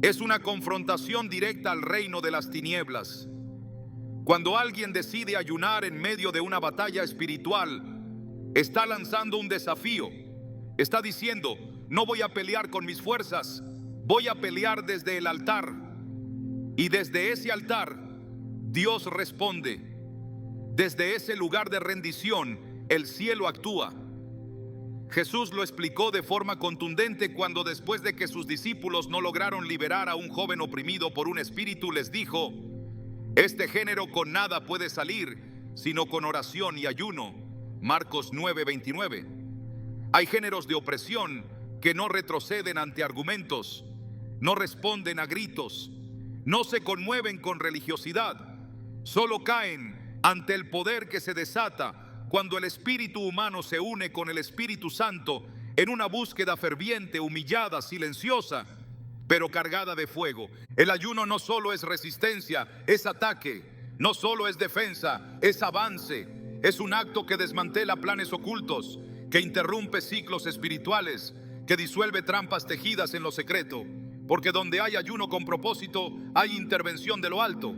es una confrontación directa al reino de las tinieblas. Cuando alguien decide ayunar en medio de una batalla espiritual, está lanzando un desafío. Está diciendo: no voy a pelear con mis fuerzas, voy a pelear desde el altar. Y desde ese altar, Dios responde. Desde ese lugar de rendición, el cielo actúa. Jesús lo explicó de forma contundente cuando, después de que sus discípulos no lograron liberar a un joven oprimido por un espíritu, les dijo: este género con nada puede salir, sino con oración y ayuno. Marcos 9:29. Hay géneros de opresión que no retroceden ante argumentos, no responden a gritos, no se conmueven con religiosidad, solo caen ante el poder que se desata cuando el espíritu humano se une con el Espíritu Santo en una búsqueda ferviente, humillada, silenciosa, pero cargada de fuego. El ayuno no solo es resistencia, es ataque, no solo es defensa, es avance. Es un acto que desmantela planes ocultos, que interrumpe ciclos espirituales, que disuelve trampas tejidas en lo secreto. porque donde hay ayuno con propósito, hay intervención de lo alto.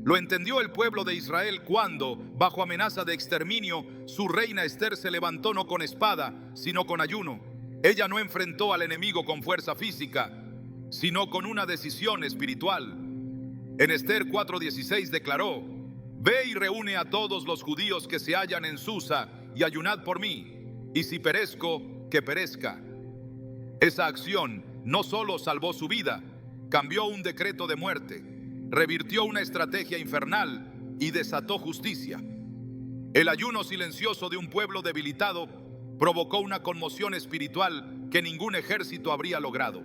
Lo entendió el pueblo de Israel cuando, bajo amenaza de exterminio, su reina Ester se levantó no con espada, sino con ayuno. Ella no enfrentó al enemigo con fuerza física, sino con una decisión espiritual. En Ester 4:16 declaró: Ve y reúne a todos los judíos que se hallan en Susa y ayunad por mí, y si perezco, que perezca. Esa acción no solo salvó su vida, cambió un decreto de muerte, revirtió una estrategia infernal y desató justicia. El ayuno silencioso de un pueblo debilitado provocó una conmoción espiritual que ningún ejército habría logrado.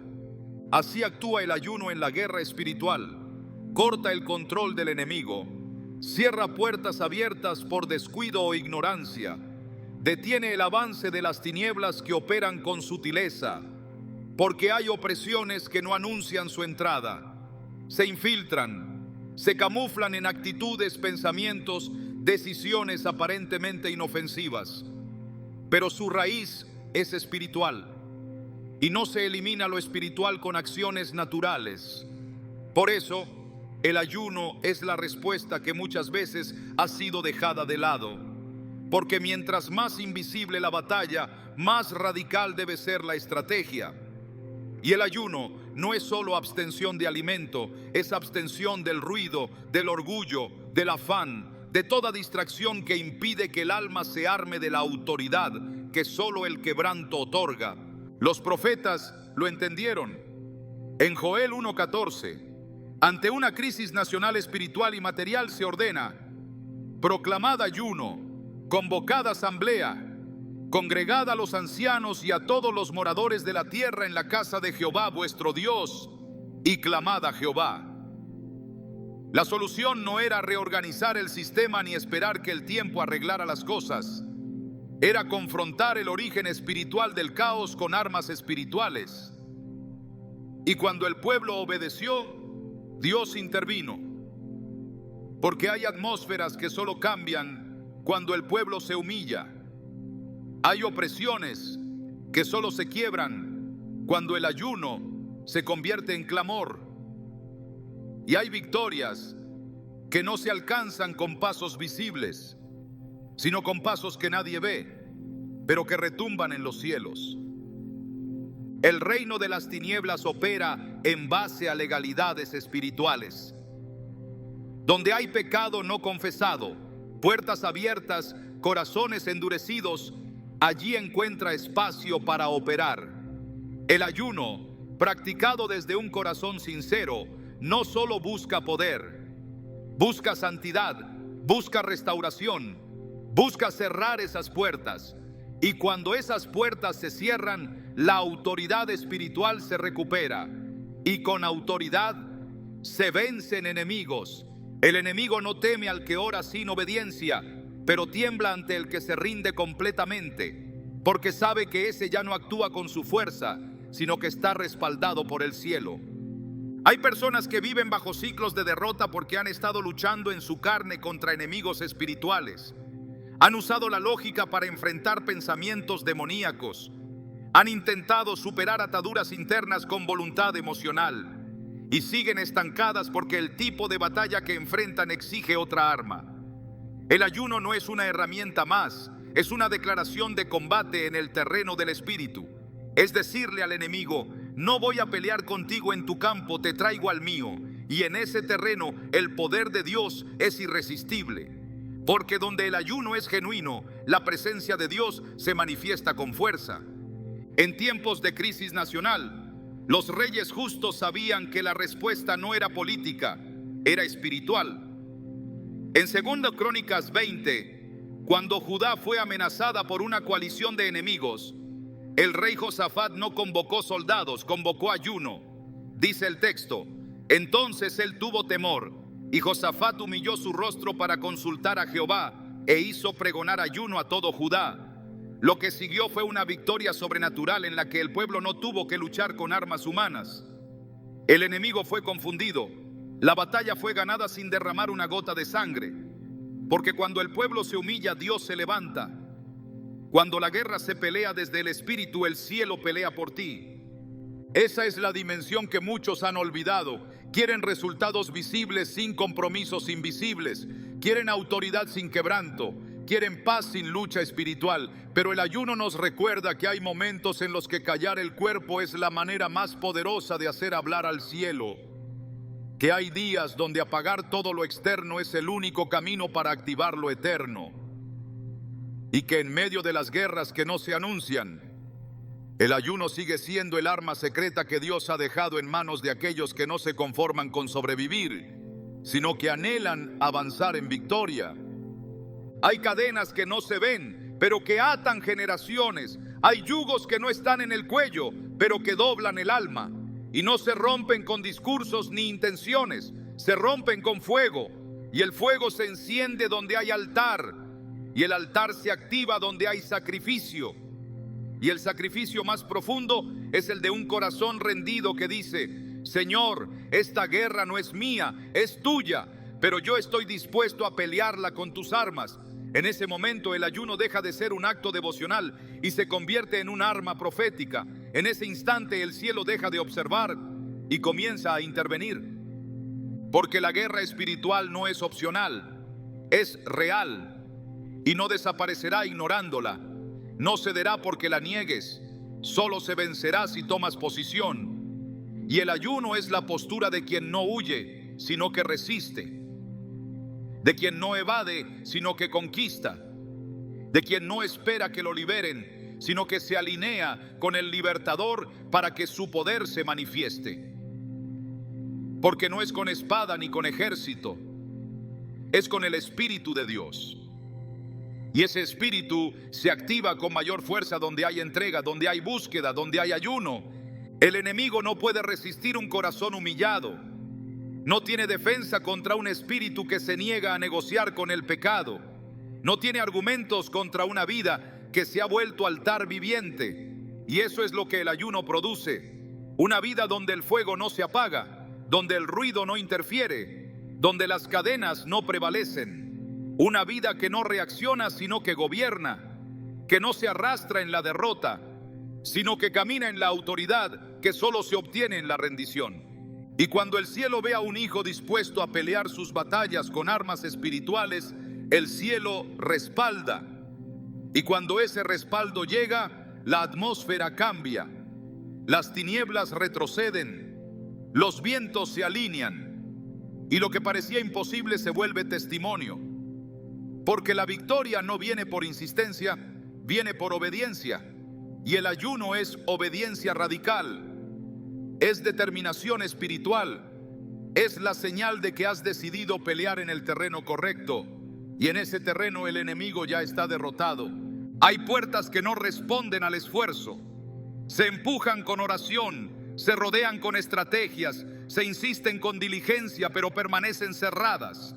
Así actúa el ayuno en la guerra espiritual. Corta el control del enemigo, cierra puertas abiertas por descuido o ignorancia, detiene el avance de las tinieblas que operan con sutileza, porque hay opresiones que no anuncian su entrada. Se infiltran, se camuflan en actitudes, pensamientos, decisiones aparentemente inofensivas, pero su raíz es espiritual y no se elimina lo espiritual con acciones naturales. Por eso, el ayuno es la respuesta que muchas veces ha sido dejada de lado, porque mientras más invisible la batalla, más radical debe ser la estrategia. Y el ayuno no es solo abstención de alimento, es abstención del ruido, del orgullo, del afán, de toda distracción que impide que el alma se arme de la autoridad que solo el quebranto otorga. Los profetas lo entendieron. En Joel 1:14, ante una crisis nacional espiritual y material se ordena: proclamad ayuno, convocad asamblea, congregad a los ancianos y a todos los moradores de la tierra en la casa de Jehová vuestro Dios, y clamad a Jehová. La solución no era reorganizar el sistema ni esperar que el tiempo arreglara las cosas. Era confrontar el origen espiritual del caos con armas espirituales. Y cuando el pueblo obedeció, Dios intervino. Porque hay atmósferas que solo cambian cuando el pueblo se humilla. Hay opresiones que solo se quiebran cuando el ayuno se convierte en clamor. Y hay victorias que no se alcanzan con pasos visibles, sino con pasos que nadie ve, pero que retumban en los cielos. El reino de las tinieblas opera en base a legalidades espirituales. Donde hay pecado no confesado, puertas abiertas, corazones endurecidos, allí encuentra espacio para operar. El ayuno, practicado desde un corazón sincero, no solo busca poder, busca santidad, busca restauración, busca cerrar esas puertas. Y cuando esas puertas se cierran, la autoridad espiritual se recupera. Y con autoridad se vencen enemigos. El enemigo no teme al que ora sin obediencia, pero tiembla ante el que se rinde completamente, porque sabe que ese ya no actúa con su fuerza, sino que está respaldado por el cielo. Hay personas que viven bajo ciclos de derrota porque han estado luchando en su carne contra enemigos espirituales. Han usado la lógica para enfrentar pensamientos demoníacos. Han intentado superar ataduras internas con voluntad emocional y siguen estancadas porque el tipo de batalla que enfrentan exige otra arma. El ayuno no es una herramienta más, es una declaración de combate en el terreno del espíritu. Es decirle al enemigo: no voy a pelear contigo en tu campo, te traigo al mío. Y en ese terreno el poder de Dios es irresistible. Porque donde el ayuno es genuino, la presencia de Dios se manifiesta con fuerza. En tiempos de crisis nacional, los reyes justos sabían que la respuesta no era política, era espiritual. En 2 Crónicas 20, cuando Judá fue amenazada por una coalición de enemigos, el rey Josafat no convocó soldados, convocó ayuno. Dice el texto: entonces él tuvo temor, y Josafat humilló su rostro para consultar a Jehová, e hizo pregonar ayuno a todo Judá. Lo que siguió fue una victoria sobrenatural en la que el pueblo no tuvo que luchar con armas humanas. El enemigo fue confundido. La batalla fue ganada sin derramar una gota de sangre. Porque cuando el pueblo se humilla, Dios se levanta. Cuando la guerra se pelea desde el espíritu, el cielo pelea por ti. Esa es la dimensión que muchos han olvidado. Quieren resultados visibles sin compromisos invisibles. Quieren autoridad sin quebranto. Quieren paz sin lucha espiritual. Pero el ayuno nos recuerda que hay momentos en los que callar el cuerpo es la manera más poderosa de hacer hablar al cielo. Que hay días donde apagar todo lo externo es el único camino para activar lo eterno. Y que en medio de las guerras que no se anuncian, el ayuno sigue siendo el arma secreta que Dios ha dejado en manos de aquellos que no se conforman con sobrevivir, sino que anhelan avanzar en victoria. Hay cadenas que no se ven, pero que atan generaciones. Hay yugos que no están en el cuello, pero que doblan el alma. Y no se rompen con discursos ni intenciones, se rompen con fuego. Y el fuego se enciende donde hay altar, y el altar se activa donde hay sacrificio. Y el sacrificio más profundo es el de un corazón rendido que dice: Señor, esta guerra no es mía, es tuya, pero yo estoy dispuesto a pelearla con tus armas. En ese momento el ayuno deja de ser un acto devocional y se convierte en un arma profética. En ese instante el cielo deja de observar y comienza a intervenir. Porque la guerra espiritual no es opcional, es real y no desaparecerá ignorándola. No cederá porque la niegues, solo se vencerá si tomas posición. Y el ayuno es la postura de quien no huye, sino que resiste, de quien no evade, sino que conquista, de quien no espera que lo liberen, sino que se alinea con el libertador para que su poder se manifieste. Porque no es con espada ni con ejército, es con el Espíritu de Dios. Y ese espíritu se activa con mayor fuerza donde hay entrega, donde hay búsqueda, donde hay ayuno. El enemigo no puede resistir un corazón humillado. No tiene defensa contra un espíritu que se niega a negociar con el pecado. No tiene argumentos contra una vida que se ha vuelto altar viviente. Y eso es lo que el ayuno produce. Una vida donde el fuego no se apaga, donde el ruido no interfiere, donde las cadenas no prevalecen. Una vida que no reacciona, sino que gobierna, que no se arrastra en la derrota, sino que camina en la autoridad que solo se obtiene en la rendición. Y cuando el cielo ve a un hijo dispuesto a pelear sus batallas con armas espirituales, el cielo respalda. Y cuando ese respaldo llega, la atmósfera cambia, las tinieblas retroceden, los vientos se alinean, y lo que parecía imposible se vuelve testimonio. Porque la victoria no viene por insistencia, viene por obediencia. Y el ayuno es obediencia radical, es determinación espiritual, es la señal de que has decidido pelear en el terreno correcto. Y en ese terreno el enemigo ya está derrotado. Hay puertas que no responden al esfuerzo, se empujan con oración, se rodean con estrategias, se insisten con diligencia, pero permanecen cerradas.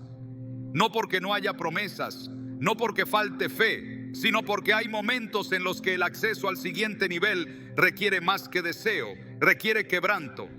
No porque no haya promesas, no porque falte fe, sino porque hay momentos en los que el acceso al siguiente nivel requiere más que deseo, requiere quebranto.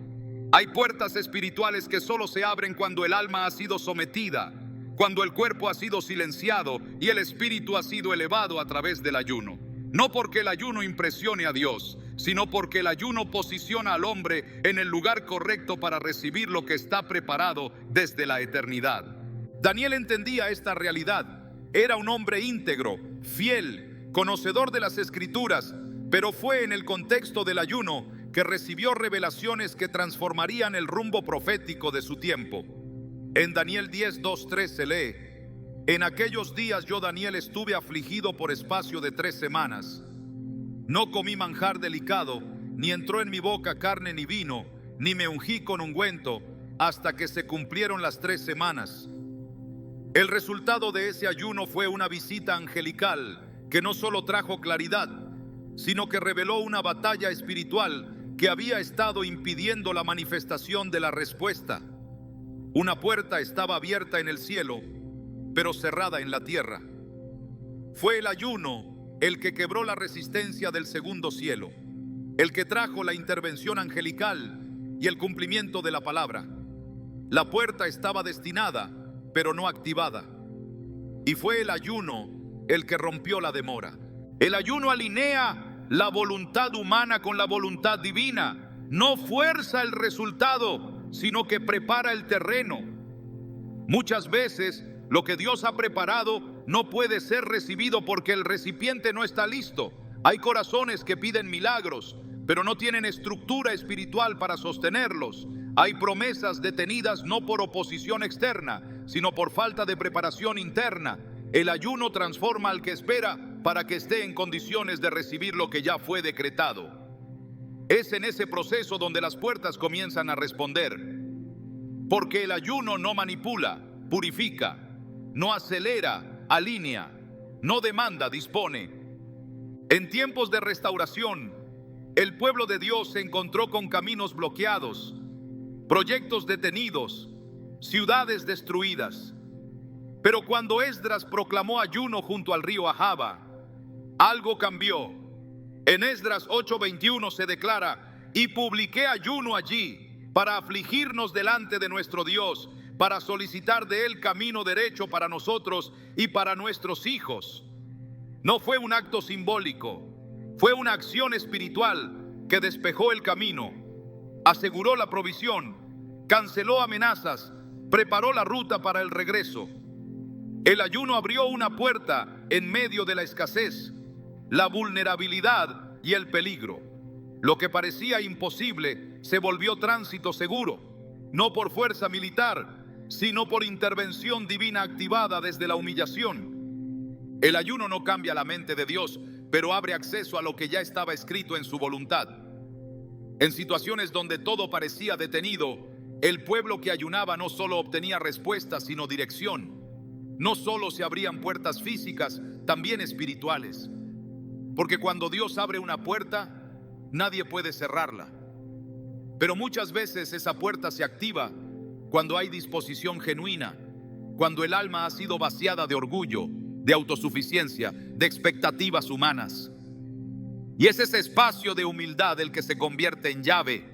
Hay puertas espirituales que solo se abren cuando el alma ha sido sometida, cuando el cuerpo ha sido silenciado y el espíritu ha sido elevado a través del ayuno. No porque el ayuno impresione a Dios, sino porque el ayuno posiciona al hombre en el lugar correcto para recibir lo que está preparado desde la eternidad. Daniel entendía esta realidad. Era un hombre íntegro, fiel, conocedor de las Escrituras, pero fue en el contexto del ayuno que recibió revelaciones que transformarían el rumbo profético de su tiempo. En Daniel 10, 2, 3 se lee: En aquellos días yo, Daniel, estuve afligido por espacio de 3 semanas. No comí manjar delicado, ni entró en mi boca carne ni vino, ni me ungí con ungüento, hasta que se cumplieron las 3 semanas. El resultado de ese ayuno fue una visita angelical que no solo trajo claridad, sino que reveló una batalla espiritual que había estado impidiendo la manifestación de la respuesta. Una puerta estaba abierta en el cielo, pero cerrada en la tierra. Fue el ayuno el que quebró la resistencia del segundo cielo, el que trajo la intervención angelical y el cumplimiento de la palabra. La puerta estaba destinada, pero no activada. Y fue el ayuno el que rompió la demora. El ayuno alinea la voluntad humana con la voluntad divina. no fuerza el resultado, sino que prepara el terreno. Muchas veces lo que Dios ha preparado no puede ser recibido porque el recipiente no está listo. Hay corazones que piden milagros, pero no tienen estructura espiritual para sostenerlos. Hay promesas detenidas no por oposición externa, sino por falta de preparación interna. El ayuno transforma al que espera para que esté en condiciones de recibir lo que ya fue decretado. Es en ese proceso donde las puertas comienzan a responder. Porque el ayuno no manipula, purifica, no acelera, alinea, no demanda, dispone. En tiempos de restauración, el pueblo de Dios se encontró con caminos bloqueados, proyectos detenidos, ciudades destruidas. Pero cuando Esdras proclamó ayuno junto al río Ahava, algo cambió. En Esdras 8:21 se declara: y publiqué ayuno allí para afligirnos delante de nuestro Dios, para solicitar de él camino derecho para nosotros y para nuestros hijos. No fue un acto simbólico, fue una acción espiritual que despejó el camino, aseguró la provisión, canceló amenazas, preparó la ruta para el regreso. El ayuno abrió una puerta en medio de la escasez, la vulnerabilidad y el peligro. Lo que parecía imposible se volvió tránsito seguro, no por fuerza militar, sino por intervención divina activada desde la humillación. El ayuno no cambia la mente de Dios, pero abre acceso a lo que ya estaba escrito en su voluntad. En situaciones donde todo parecía detenido, el pueblo que ayunaba no solo obtenía respuestas, sino dirección. No solo se abrían puertas físicas, también espirituales. Porque cuando Dios abre una puerta, nadie puede cerrarla. Pero muchas veces esa puerta se activa cuando hay disposición genuina, cuando el alma ha sido vaciada de orgullo, de autosuficiencia, de expectativas humanas. Y es ese espacio de humildad el que se convierte en llave.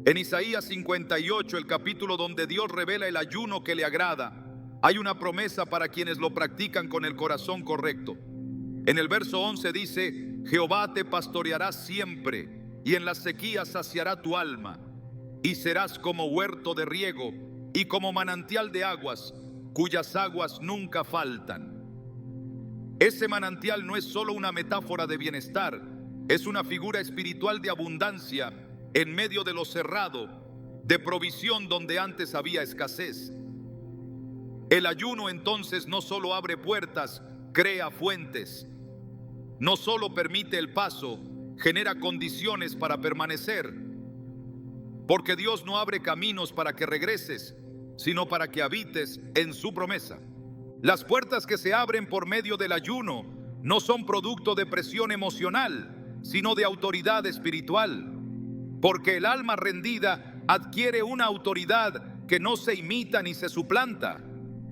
En Isaías 58, el capítulo donde Dios revela el ayuno que le agrada, hay una promesa para quienes lo practican con el corazón correcto. En el verso 11 dice: Jehová te pastoreará siempre, y en las sequías saciará tu alma, y serás como huerto de riego, y como manantial de aguas, cuyas aguas nunca faltan. Ese manantial no es solo una metáfora de bienestar, es una figura espiritual de abundancia en medio de lo cerrado, de provisión donde antes había escasez. El ayuno entonces no solo abre puertas, crea fuentes. No solo permite el paso, genera condiciones para permanecer. Porque Dios no abre caminos para que regreses, sino para que habites en su promesa. Las puertas que se abren por medio del ayuno no son producto de presión emocional, sino de autoridad espiritual. Porque el alma rendida adquiere una autoridad que no se imita ni se suplanta.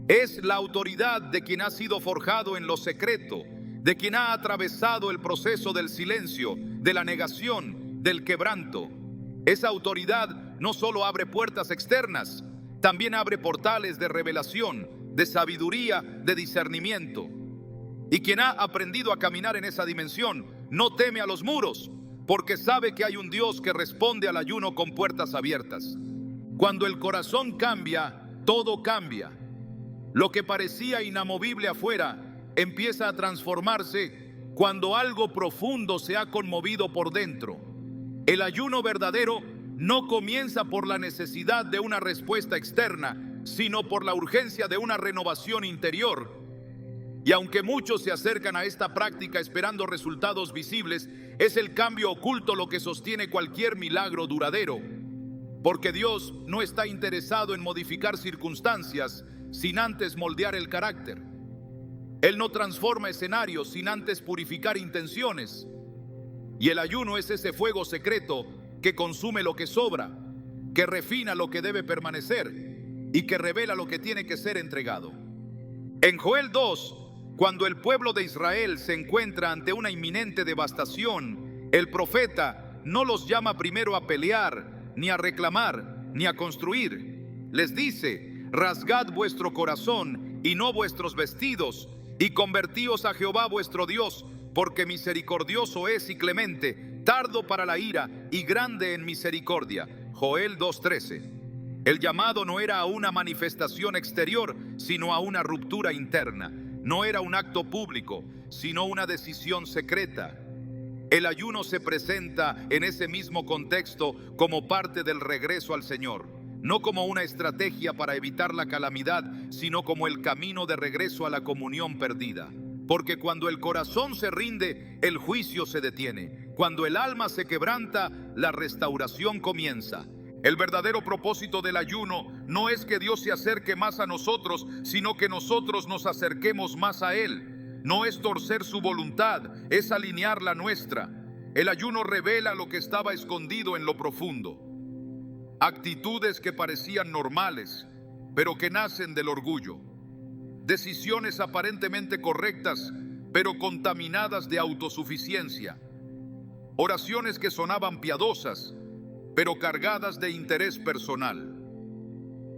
Es la autoridad de quien ha sido forjado en lo secreto, de quien ha atravesado el proceso del silencio, de la negación, del quebranto. Esa autoridad no solo abre puertas externas, también abre portales de revelación, de sabiduría, de discernimiento. Y quien ha aprendido a caminar en esa dimensión no teme a los muros, porque sabe que hay un Dios que responde al ayuno con puertas abiertas. Cuando el corazón cambia, todo cambia. Lo que parecía inamovible afuera empieza a transformarse cuando algo profundo se ha conmovido por dentro. El ayuno verdadero no comienza por la necesidad de una respuesta externa, sino por la urgencia de una renovación interior. Y aunque muchos se acercan a esta práctica esperando resultados visibles, es el cambio oculto lo que sostiene cualquier milagro duradero. Porque Dios no está interesado en modificar circunstancias sin antes moldear el carácter. Él no transforma escenarios sin antes purificar intenciones. Y el ayuno es ese fuego secreto que consume lo que sobra, que refina lo que debe permanecer y que revela lo que tiene que ser entregado. En Joel 2, cuando el pueblo de Israel se encuentra ante una inminente devastación, el profeta no los llama primero a pelear, ni a reclamar, ni a construir. Les dice: rasgad vuestro corazón y no vuestros vestidos, y convertíos a Jehová vuestro Dios, porque misericordioso es y clemente, tardo para la ira y grande en misericordia. Joel 2:13. El llamado no era a una manifestación exterior, sino a una ruptura interna. No era un acto público, sino una decisión secreta. El ayuno se presenta en ese mismo contexto como parte del regreso al Señor, no como una estrategia para evitar la calamidad, sino como el camino de regreso a la comunión perdida. Porque cuando el corazón se rinde, el juicio se detiene. Cuando el alma se quebranta, la restauración comienza. El verdadero propósito del ayuno no es que Dios se acerque más a nosotros, sino que nosotros nos acerquemos más a Él. No es torcer su voluntad, es alinear la nuestra. El ayuno revela lo que estaba escondido en lo profundo. Actitudes que parecían normales, pero que nacen del orgullo. Decisiones aparentemente correctas, pero contaminadas de autosuficiencia. Oraciones que sonaban piadosas, pero cargadas de interés personal.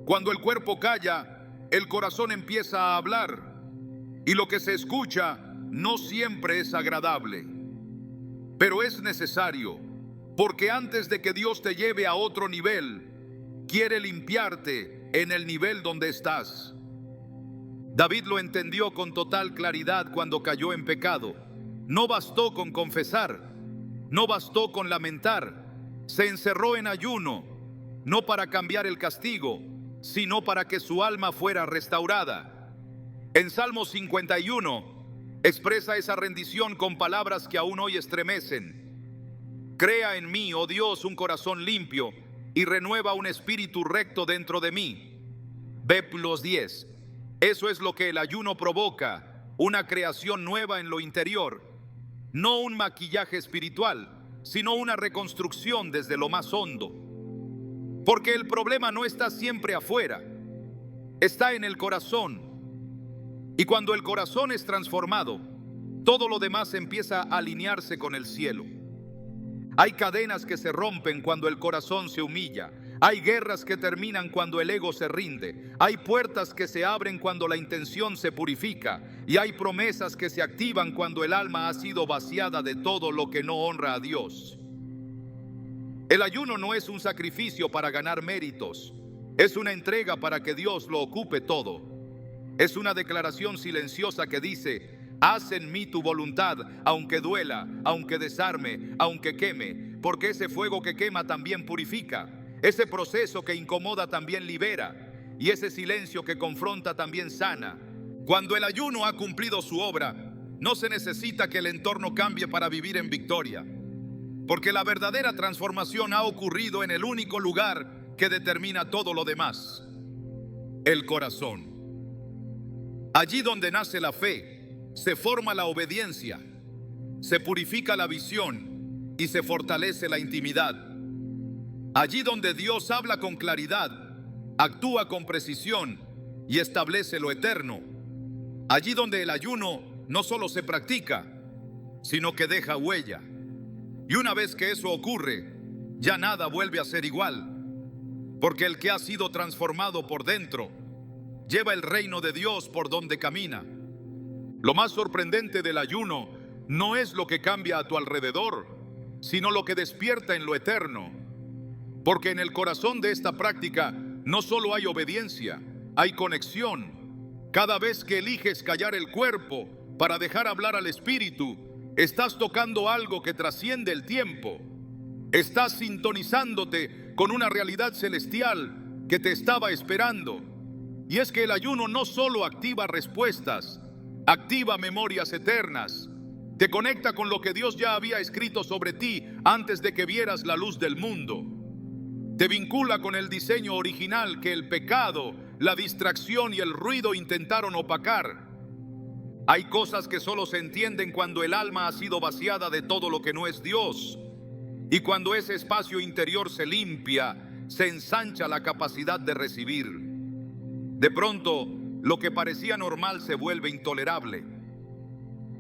Cuando el cuerpo calla, el corazón empieza a hablar, y lo que se escucha no siempre es agradable. Pero es necesario, porque antes de que Dios te lleve a otro nivel, quiere limpiarte en el nivel donde estás. David lo entendió con total claridad cuando cayó en pecado. No bastó con confesar, no bastó con lamentar. Se encerró en ayuno, no para cambiar el castigo, sino para que su alma fuera restaurada. En Salmo 51 expresa esa rendición con palabras que aún hoy estremecen. Crea en mí, oh Dios, un corazón limpio y renueva un espíritu recto dentro de mí. Versículos 10. Eso es lo que el ayuno provoca, una creación nueva en lo interior, no un maquillaje espiritual, sino una reconstrucción desde lo más hondo. Porque el problema no está siempre afuera, está en el corazón. Y cuando el corazón es transformado, todo lo demás empieza a alinearse con el cielo. Hay cadenas que se rompen cuando el corazón se humilla. Hay guerras que terminan cuando el ego se rinde. Hay puertas que se abren cuando la intención se purifica. Y hay promesas que se activan cuando el alma ha sido vaciada de todo lo que no honra a Dios. El ayuno no es un sacrificio para ganar méritos. Es una entrega para que Dios lo ocupe todo. Es una declaración silenciosa que dice: haz en mí tu voluntad, aunque duela, aunque desarme, aunque queme, porque ese fuego que quema también purifica. Ese proceso que incomoda también libera, y ese silencio que confronta también sana. Cuando el ayuno ha cumplido su obra, no se necesita que el entorno cambie para vivir en victoria, porque la verdadera transformación ha ocurrido en el único lugar que determina todo lo demás: el corazón. Allí donde nace la fe, se forma la obediencia, se purifica la visión y se fortalece la intimidad. Allí donde Dios habla con claridad, actúa con precisión y establece lo eterno. Allí donde el ayuno no solo se practica, sino que deja huella. Y una vez que eso ocurre, ya nada vuelve a ser igual, porque el que ha sido transformado por dentro lleva el reino de Dios por donde camina. Lo más sorprendente del ayuno no es lo que cambia a tu alrededor, sino lo que despierta en lo eterno. Porque en el corazón de esta práctica no solo hay obediencia, hay conexión. Cada vez que eliges callar el cuerpo para dejar hablar al espíritu, estás tocando algo que trasciende el tiempo. Estás sintonizándote con una realidad celestial que te estaba esperando. Y es que el ayuno no solo activa respuestas, activa memorias eternas. Te conecta con lo que Dios ya había escrito sobre ti antes de que vieras la luz del mundo. Te vincula con el diseño original que el pecado, la distracción y el ruido intentaron opacar. Hay cosas que solo se entienden cuando el alma ha sido vaciada de todo lo que no es Dios. Y cuando ese espacio interior se limpia, se ensancha la capacidad de recibir. De pronto, lo que parecía normal se vuelve intolerable.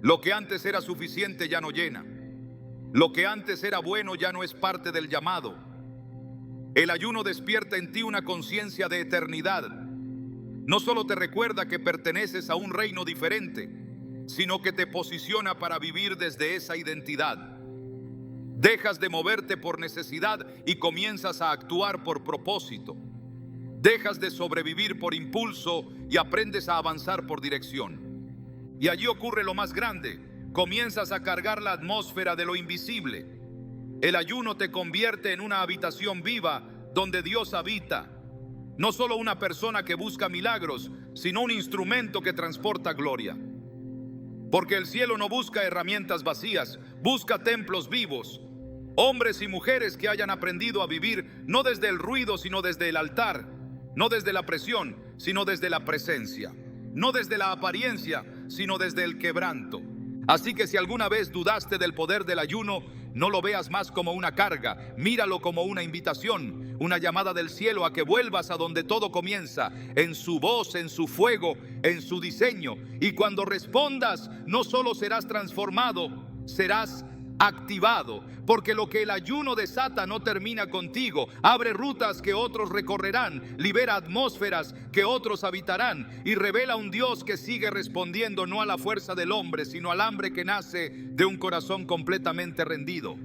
Lo que antes era suficiente ya no llena. Lo que antes era bueno ya no es parte del llamado. El ayuno despierta en ti una conciencia de eternidad. No solo te recuerda que perteneces a un reino diferente, sino que te posiciona para vivir desde esa identidad. Dejas de moverte por necesidad y comienzas a actuar por propósito. Dejas de sobrevivir por impulso y aprendes a avanzar por dirección. Y allí ocurre lo más grande. Comienzas a cargar la atmósfera de lo invisible. El ayuno te convierte en una habitación viva donde Dios habita. No solo una persona que busca milagros, sino un instrumento que transporta gloria. Porque el cielo no busca herramientas vacías, busca templos vivos. Hombres y mujeres que hayan aprendido a vivir no desde el ruido, sino desde el altar. No desde la presión, sino desde la presencia. No desde la apariencia, sino desde el quebranto. Así que si alguna vez dudaste del poder del ayuno, no lo veas más como una carga, míralo como una invitación, una llamada del cielo a que vuelvas a donde todo comienza, en su voz, en su fuego, en su diseño. Y cuando respondas, no solo serás transformado, serás activado, porque lo que el ayuno desata no termina contigo. Abre rutas que otros recorrerán, libera atmósferas que otros habitarán y revela un Dios que sigue respondiendo no a la fuerza del hombre, sino al hambre que nace de un corazón completamente rendido.